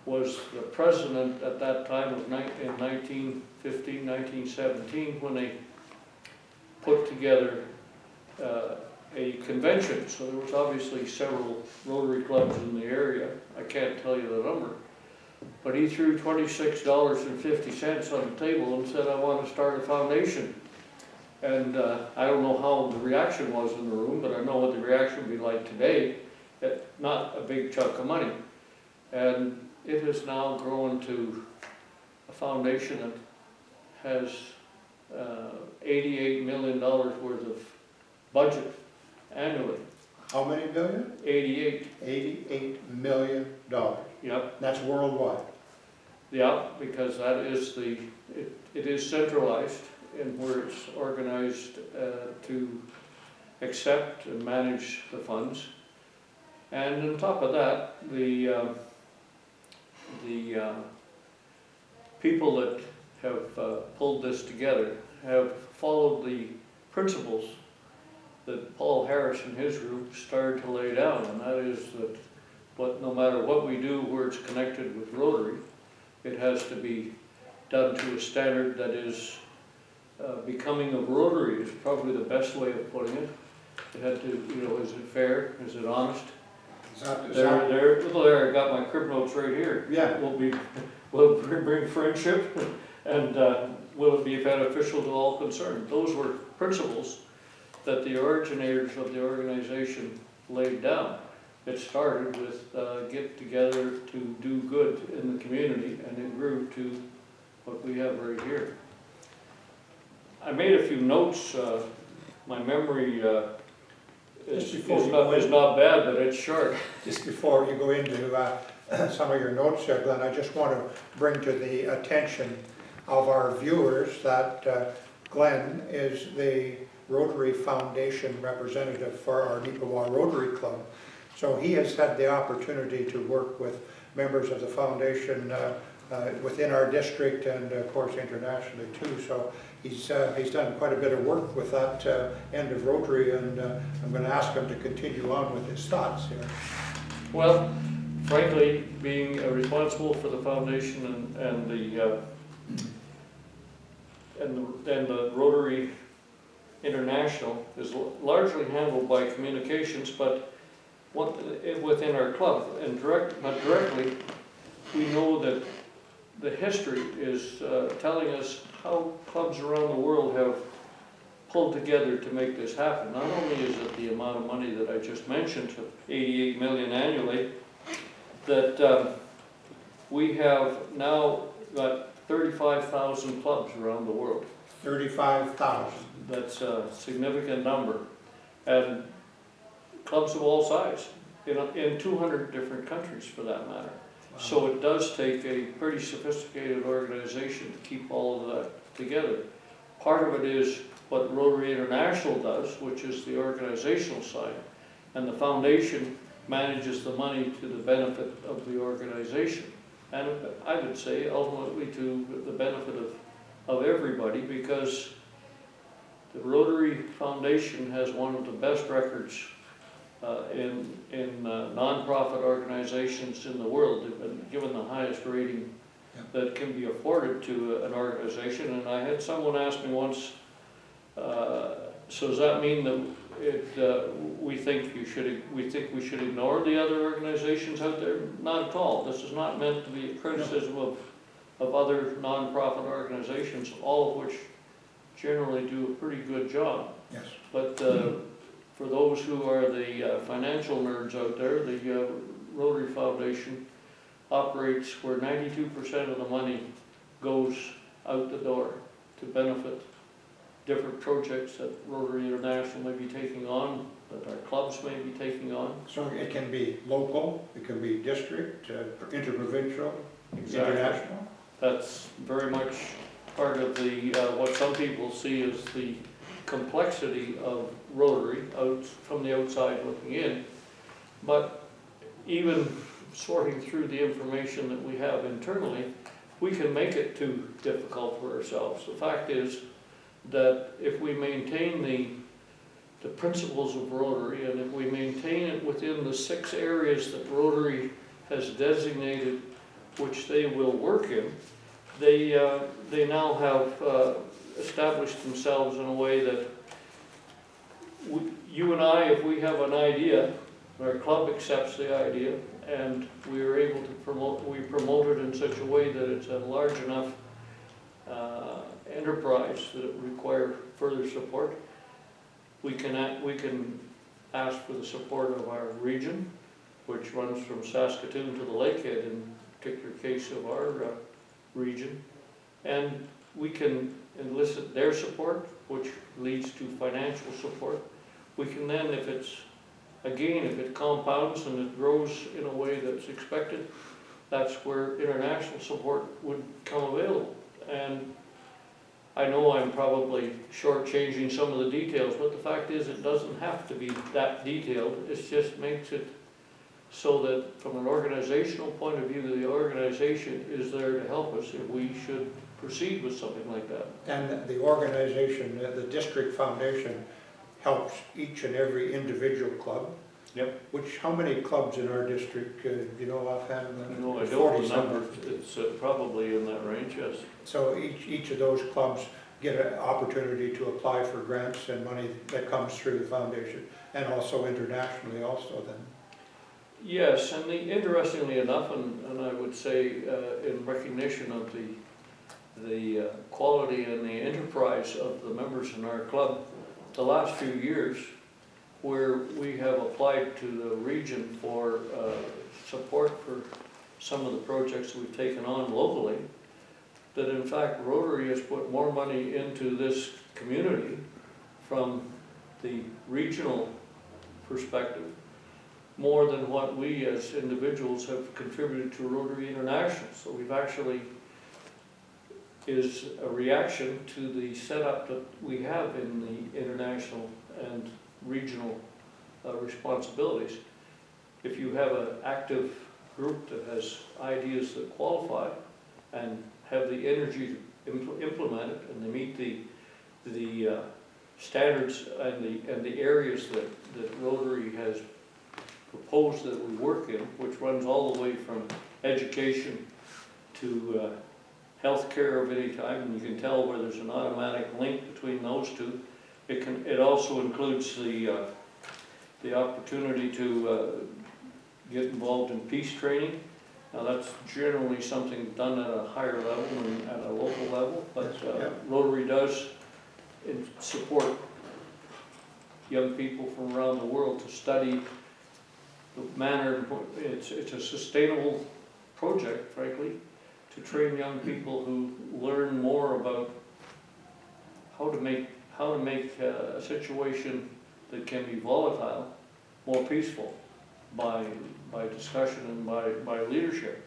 was the president at that time in 1915, 1917, when they put together a convention. So there was obviously several Rotary clubs in the area. I can't tell you the number. But he threw $26.50 on the table and said, I want to start a foundation. And I don't know how the reaction was in the room, but I know what the reaction would be like today. Not a big chunk of money. And it has now grown to a foundation that has $88 million worth of budget annually. How many million? 88. $88 million. Yep. That's worldwide. Yeah, because that is it is centralized in where it's organized to accept and manage the funds. And on top of that, the people that have pulled this together have followed the principles that Paul Harris and his group started to lay down, and that is that no matter what we do where it's connected with Rotary, it has to be done to a standard that is becoming of Rotary is probably the best way of putting it. It had to, is it fair? Is it honest? There, I got my crib notes right here. Yeah. Will bring friendship, and will it be beneficial to all concerned? Those were principles that the originators of the organization laid down. It started with get together to do good in the community, and it grew to what we have right here. I made a few notes. My memory is not bad, but it's short. Just before you go into some of your notes there, Glenn, I just want to bring to the attention of our viewers that Glen is the Rotary Foundation representative for our Neepawa Rotary Club. So he has had the opportunity to work with members of the foundation within our district and of course internationally too. So he's done quite a bit of work with that end of Rotary, and I'm going to ask him to continue on with his thoughts here. Well, frankly, being responsible for the foundation and the Rotary International is largely handled by communications, but within our club, and not directly, we know that the history is telling us how clubs around the world have pulled together to make this happen. Not only is it the amount of money that I just mentioned, 88 million annually, that we have now got 35,000 clubs around the world. 35,000. That's a significant number. And clubs of all sizes, in 200 different countries for that matter. Wow. So it does take a pretty sophisticated organization to keep all of that together. Part of it is what Rotary International does, which is the organizational side, and the foundation manages the money to the benefit of the organization. And I would say ultimately to the benefit of everybody, because the Rotary Foundation has one of the best records in nonprofit organizations in the world. They've been given the highest rating that can be afforded to an organization. And I had someone ask me once, so does that mean that we think we should ignore the other organizations out there? Not at all. This is not meant to be a criticism of other nonprofit organizations, all of which generally do a pretty good job. Yes. But for those who are the financial nerds out there, the Rotary Foundation operates where 92% of the money goes out the door to benefit different projects that Rotary International may be taking on, that our clubs may be taking on. So it can be local, it can be district, interprovincial, Exactly. international? That's very much part of the what some people see as the complexity of Rotary out from the outside looking in. But even sorting through the information that we have internally, we can make it too difficult for ourselves. The fact is that if we maintain the principles of Rotary, and if we maintain it within the 6 areas that Rotary has designated which they will work in, they now have established themselves in a way that you and I, if we have an idea, our club accepts the idea, and we are able to promote it in such a way that it's a large enough enterprise that it require further support. We can ask for the support of our region, which runs from Saskatoon to the Lakehead in particular case of our region, and we can elicit their support, which leads to financial support. We can then, if it compounds and it grows in a way that's expected, that's where international support would come available. And I know I'm probably shortchanging some of the details, but the fact is it doesn't have to be that detailed. It just makes it so that from an organizational point of view, the organization is there to help us if we should proceed with something like that. And the organization, the district foundation, helps each and every individual club. Yep. How many clubs in our district, do you know offhand? No, I don't 40 remember. something. It's probably in that range, yes. So each of those clubs get an opportunity to apply for grants and money that comes through the foundation, and also internationally also then. Yes, and interestingly enough, and I would say in recognition of the quality and the enterprise of the members in our club, the last few years where we have applied to the region for support for some of the projects we've taken on locally, that in fact Rotary has put more money into this community from the regional perspective, more than what we as individuals have contributed to Rotary International. So we've actually, is a reaction to the setup that we have in the international and regional responsibilities. If you have an active group that has ideas that qualify and have the energy to implement it, and they meet the standards and the areas that Rotary has proposed that we work in, which runs all the way from education to healthcare of any type, and you can tell where there's an automatic link between those two. It also includes the opportunity to get involved in peace training. Now that's generally something done at a higher level and at a local level, but Rotary does support young people from around the world to study the manner. It's a sustainable project, frankly, to train young people who learn more about how to make a situation that can be volatile more peaceful by discussion and by leadership.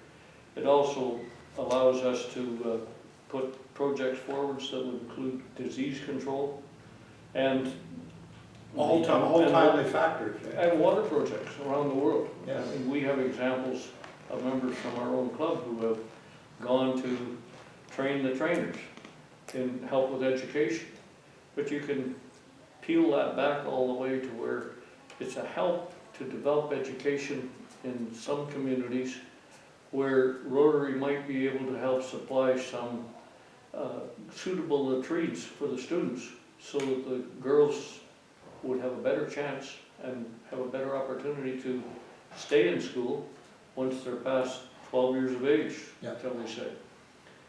It also allows us to put projects forwards that would include disease control and All timely factors. and water projects around the world. Yes. I mean, we have examples of members from our own club who have gone to train the trainers in help with education. But you can peel that back all the way to where it's a help to develop education in some communities where Rotary might be able to help supply some suitable latrines for the students so that the girls would have a better chance and have a better opportunity to stay in school once they're past 12 years of age, shall we say.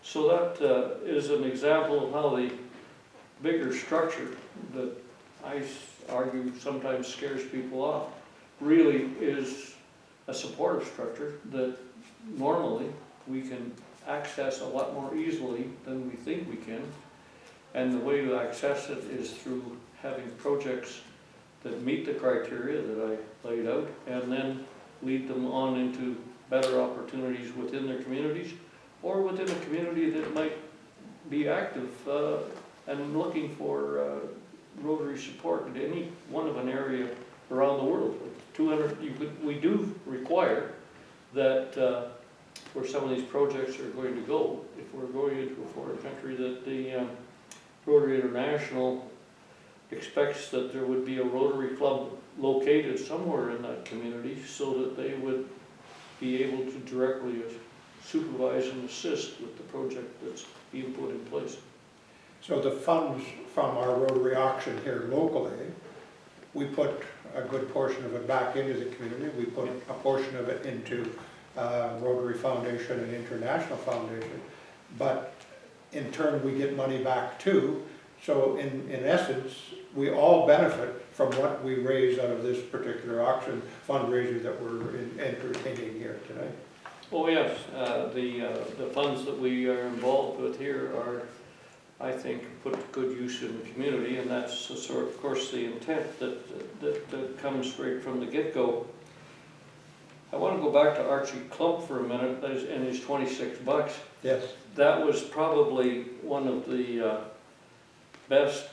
So that is an example of how the bigger structure that I argue sometimes scares people off really is a supportive structure that normally we can access a lot more easily than we think we can. And the way to access it is through having projects that meet the criteria that I laid out and then lead them on into better opportunities within their communities or within a community that might be active and looking for Rotary support in any one of an area around the world. 200, we do require that where some of these projects are going to go, if we're going into a foreign country, that the Rotary International expects that there would be a Rotary club located somewhere in that community so that they would be able to directly supervise and assist with the project that's being put in place. So the funds from our Rotary auction here locally, we put a good portion of it back into the community. We put a portion of it into Rotary Foundation and International Foundation, but in turn we get money back too. So in essence, we all benefit from what we raise out of this particular auction fundraiser that we're entertaining here today. Oh yes, the funds that we are involved with here are, I think, put to good use in the community, and that's the sort, of course, the intent that comes straight from the get-go. I want to go back to Archie Clump for a minute, and his 26 bucks. Yes. That was probably one of the best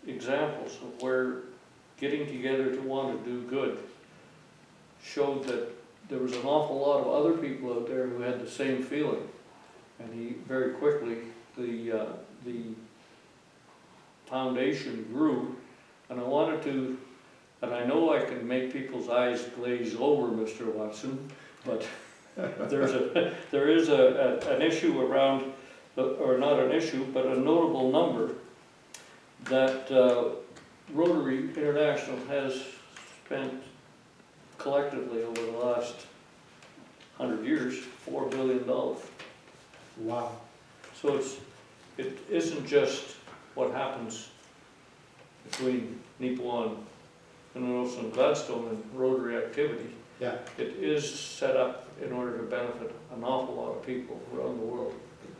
examples of where getting together to want to do good showed that there was an awful lot of other people out there who had the same feeling. And he very quickly, the foundation grew, and I wanted to, and I know I can make people's eyes glaze over, Mr. Watson, but there is an issue around, or not an issue, but a notable number that Rotary International has spent collectively over the last 100 years, $4 billion. Wow. So it isn't just what happens between Neepawa and Gladstone and Rotary activity. Yeah. It is set up in order to benefit an awful lot of people around the world.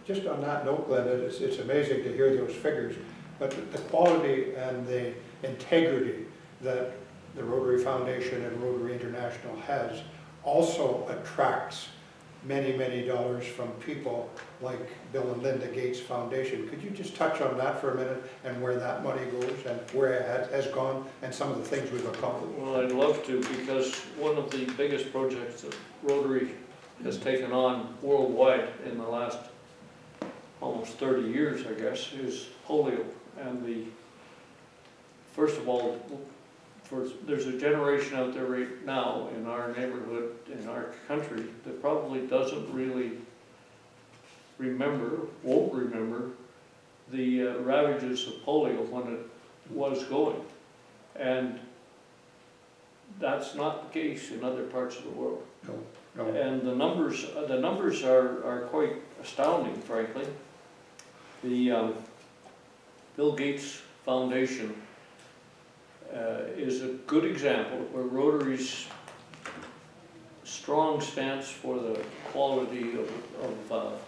Just on that note, Glen, it's amazing to hear those figures, but the quality and the integrity that the Rotary Foundation and Rotary International has also attracts many, many dollars from people like Bill and Linda Gates Foundation. Could you just touch on that for a minute and where that money goes and where it has gone and some of the things we've accomplished? Well, I'd love to, because one of the biggest projects that Rotary has taken on worldwide in the last almost 30 years, I guess, is polio. And first of all, there's a generation out there right now in our neighborhood, in our country, that probably doesn't really won't remember the ravages of polio when it was going. And that's not the case in other parts of the world. No. And the numbers are quite astounding, frankly. The Bill Gates Foundation is a good example where Rotary's strong stance for the quality of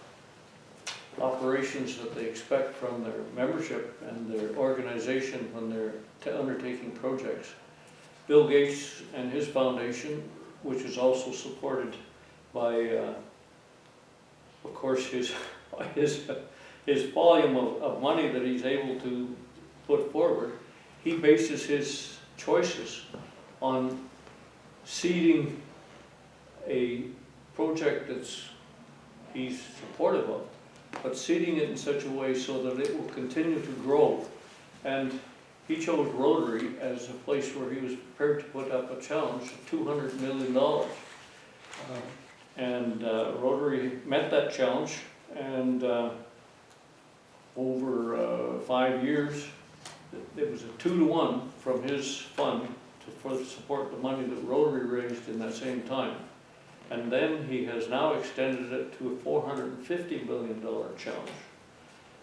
operations that they expect from their membership and their organization when they're undertaking projects. Bill Gates and his foundation, which is also supported by, of course, his volume of money that he's able to put forward, he bases his choices on seeding a project he's supportive of, but seeding it in such a way so that it will continue to grow. And he chose Rotary as a place where he was prepared to put up a challenge of $200 million. And Rotary met that challenge, and over 5 years, it was a 2-to-1 from his fund to support the money that Rotary raised in that same time. And then he has now extended it to a $450 million challenge.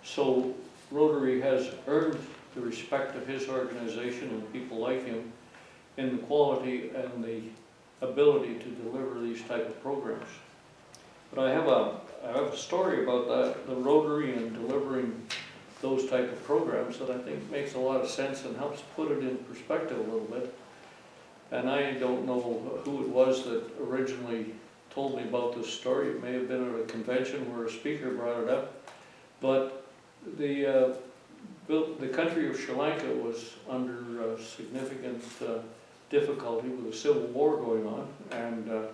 So Rotary has earned the respect of his organization and people like him in the quality and the ability to deliver these type of programs. But I have a story about that, the Rotary and delivering those type of programs, that I think makes a lot of sense and helps put it in perspective a little bit. And I don't know who it was that originally told me about this story. It may have been at a convention where a speaker brought it up. But the country of Sri Lanka was under significant difficulty with a civil war going on, and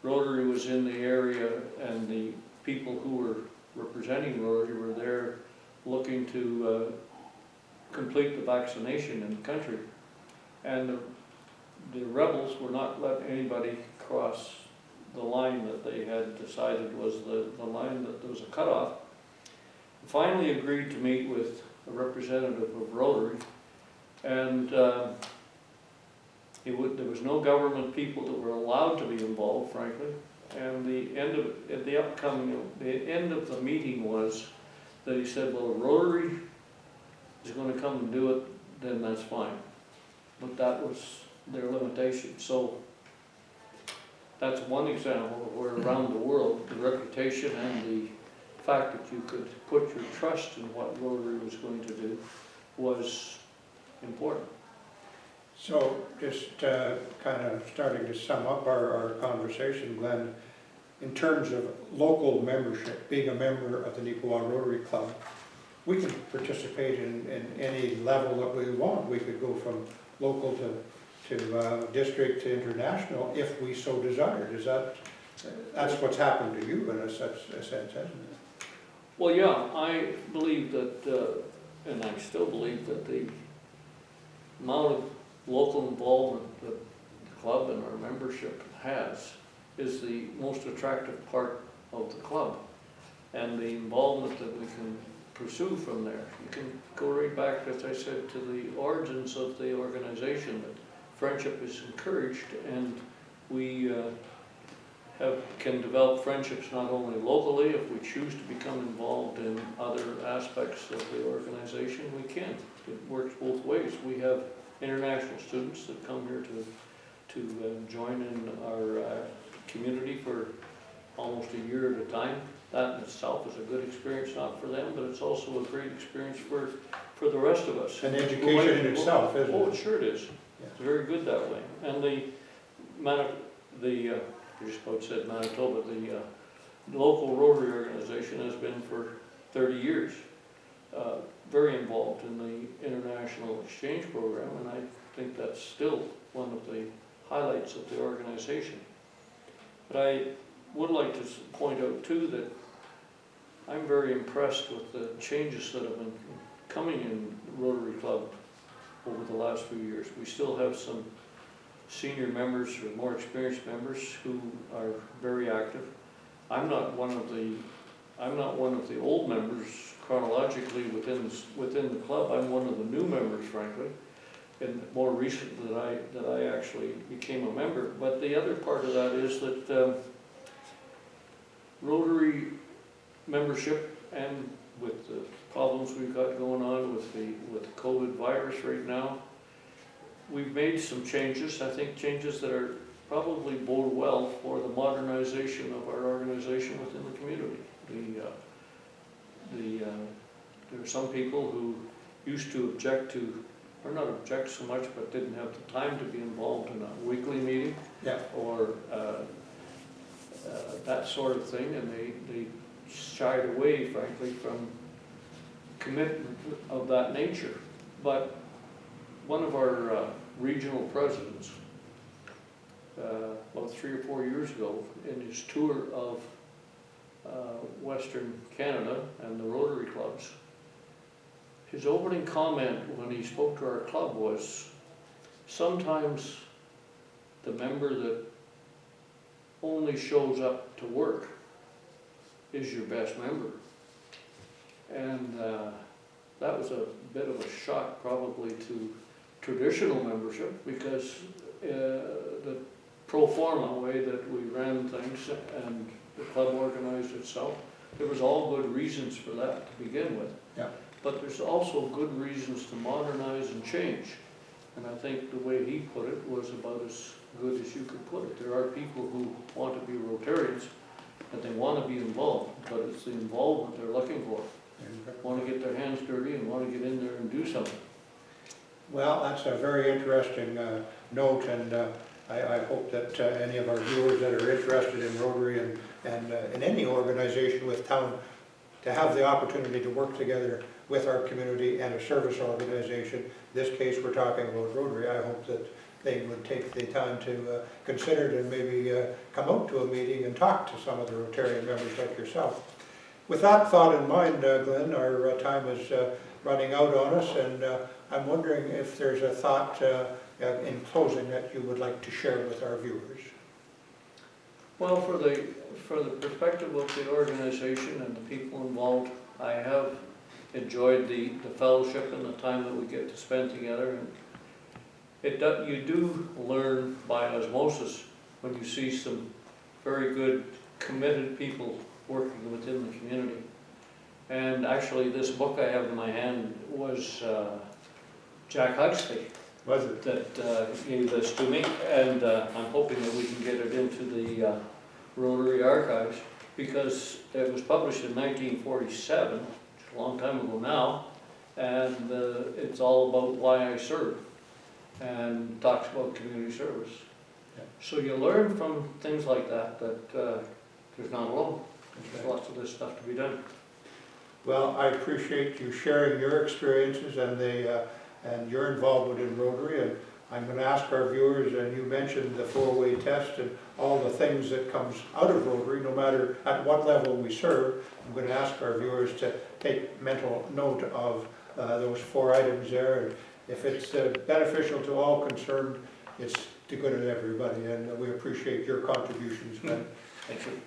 Rotary was in the area, and the people who were representing Rotary were there looking to complete the vaccination in the country. And the rebels were not letting anybody cross the line that they had decided was the line that there was a cutoff. Finally agreed to meet with a representative of Rotary, and there was no government people that were allowed to be involved, frankly. And the end of the meeting was that he said, well, if Rotary is going to come and do it, then that's fine. But that was their limitation. So that's one example of where around the world the reputation and the fact that you could put your trust in what Rotary was going to do was important. So just kind of starting to sum up our conversation, Glen, in terms of local membership, being a member of the Neepawa Rotary Club, we can participate in any level that we want. We could go from local to district to international if we so desired. That's what's happened to you in a sense, hasn't it? Well, yeah, I believe that, and I still believe that the amount of local involvement that the club and our membership has is the most attractive part of the club, and the involvement that we can pursue from there. You can go right back, as I said, to the origins of the organization, that friendship is encouraged, and we can develop friendships not only locally. If we choose to become involved in other aspects of the organization, we can. It works both ways. We have international students that come here to join in our community for almost a year at a time. That in itself is a good experience, not for them, but it's also a great experience for the rest of us. An education in itself, isn't it? Oh, sure it is. It's very good that way. And I just about said Manitoba, the local Rotary organization has been for 30 years, very involved in the international exchange program, and I think that's still one of the highlights of the organization. But I would like to point out too that I'm very impressed with the changes that have been coming in Rotary Club over the last few years. We still have some senior members or more experienced members who are very active. I'm not one of the old members chronologically within the club. I'm one of the new members, frankly, and more recent that I actually became a member. But the other part of that is that Rotary membership, and with the problems we've got going on with the COVID virus right now, we've made some changes. I think changes that are probably bode well for the modernization of our organization within the community. There are some people who used to object to, or not object so much, but didn't have the time to be involved in a weekly meeting, Yeah. or that sort of thing, and they shied away, frankly, from commitment of that nature. But one of our regional presidents, about 3 or 4 years ago, in his tour of Western Canada and the Rotary clubs, his opening comment when he spoke to our club was, sometimes the member that only shows up to work is your best member. And that was a bit of a shock probably to traditional membership, because the pro forma way that we ran things and the club organized itself, there was all good reasons for that to begin with. Yeah. But there's also good reasons to modernize and change. And I think the way he put it was about as good as you could put it. There are people who want to be Rotarians and they want to be involved, but it's the involvement they're looking for. Want to get their hands dirty and want to get in there and do something. Well, that's a very interesting note, and I hope that any of our viewers that are interested in Rotary and in any organization with town, to have the opportunity to work together with our community and a service organization. In this case, we're talking about Rotary. I hope that they would take the time to consider it and maybe come out to a meeting and talk to some of the Rotarian members like yourself. With that thought in mind, Glen, our time is running out on us, and I'm wondering if there's a thought in closing that you would like to share with our viewers. Well, for the perspective of the organization and the people involved, I have enjoyed the fellowship and the time that we get to spend together. And you do learn by osmosis when you see some very good, committed people working within the community. And actually, this book I have in my hand was Jack Huxley. Was it? That gave this to me, and I'm hoping that we can get it into the Rotary archives, because it was published in 1947, which is a long time ago now, and it's all about why I serve, and talks about community service. Yeah. So you learn from things like that there's not alone. There's lots of this stuff to be done. Well, I appreciate you sharing your experiences and your involvement in Rotary, and I'm going to ask our viewers, and you mentioned the four-way test and all the things that comes out of Rotary, no matter at what level we serve. I'm going to ask our viewers to take mental note of those 4 items there, and if it's beneficial to all concerned, it's to good of everybody, and we appreciate your contributions, Glen. Thank you.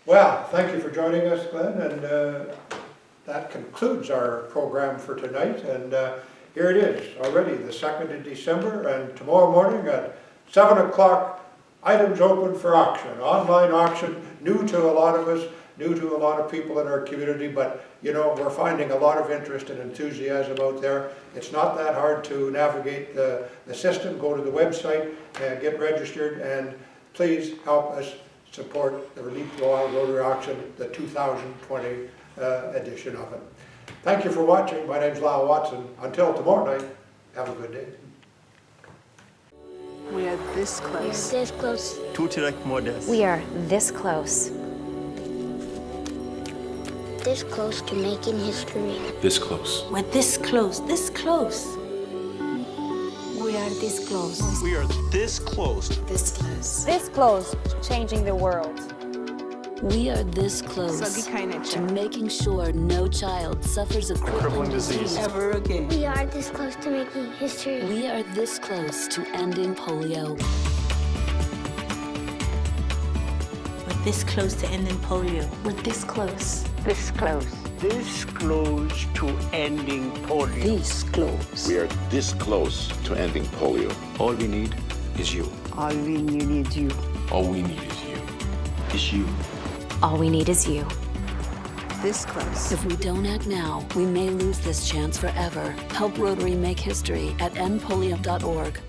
Well, thank you for joining us, Glen, and that concludes our program for tonight, and here it is, already the 2nd of December, and tomorrow morning at 7 o'clock, items open for auction, online auction, new to a lot of us, new to a lot of people in our community, but you know, we're finding a lot of interest and enthusiasm out there. It's not that hard to navigate the system. Go to the website and get registered, and please help us support the Neepawa Rotary Auction, the 2020 edition of it. Thank you for watching. My name's Lyle Watson. Until tomorrow night, have a good day. We are this close. This close. To direct modest. We are this close. This close to making history. This close. We're this close, this close. We are this close. We are this close. This close. This close to changing the world. We are this close to making sure no child suffers a crippling disease ever again. We are this close to making history. We are this close to ending polio. We're this close to ending polio. We're this close. This close. This close to ending polio. This close. We are this close to ending polio. All we need is you. All we need is you. All we need is you. Is you. All we need is you. This close. If we don't act now, we may lose this chance forever. Help Rotary make history at endpolio.org.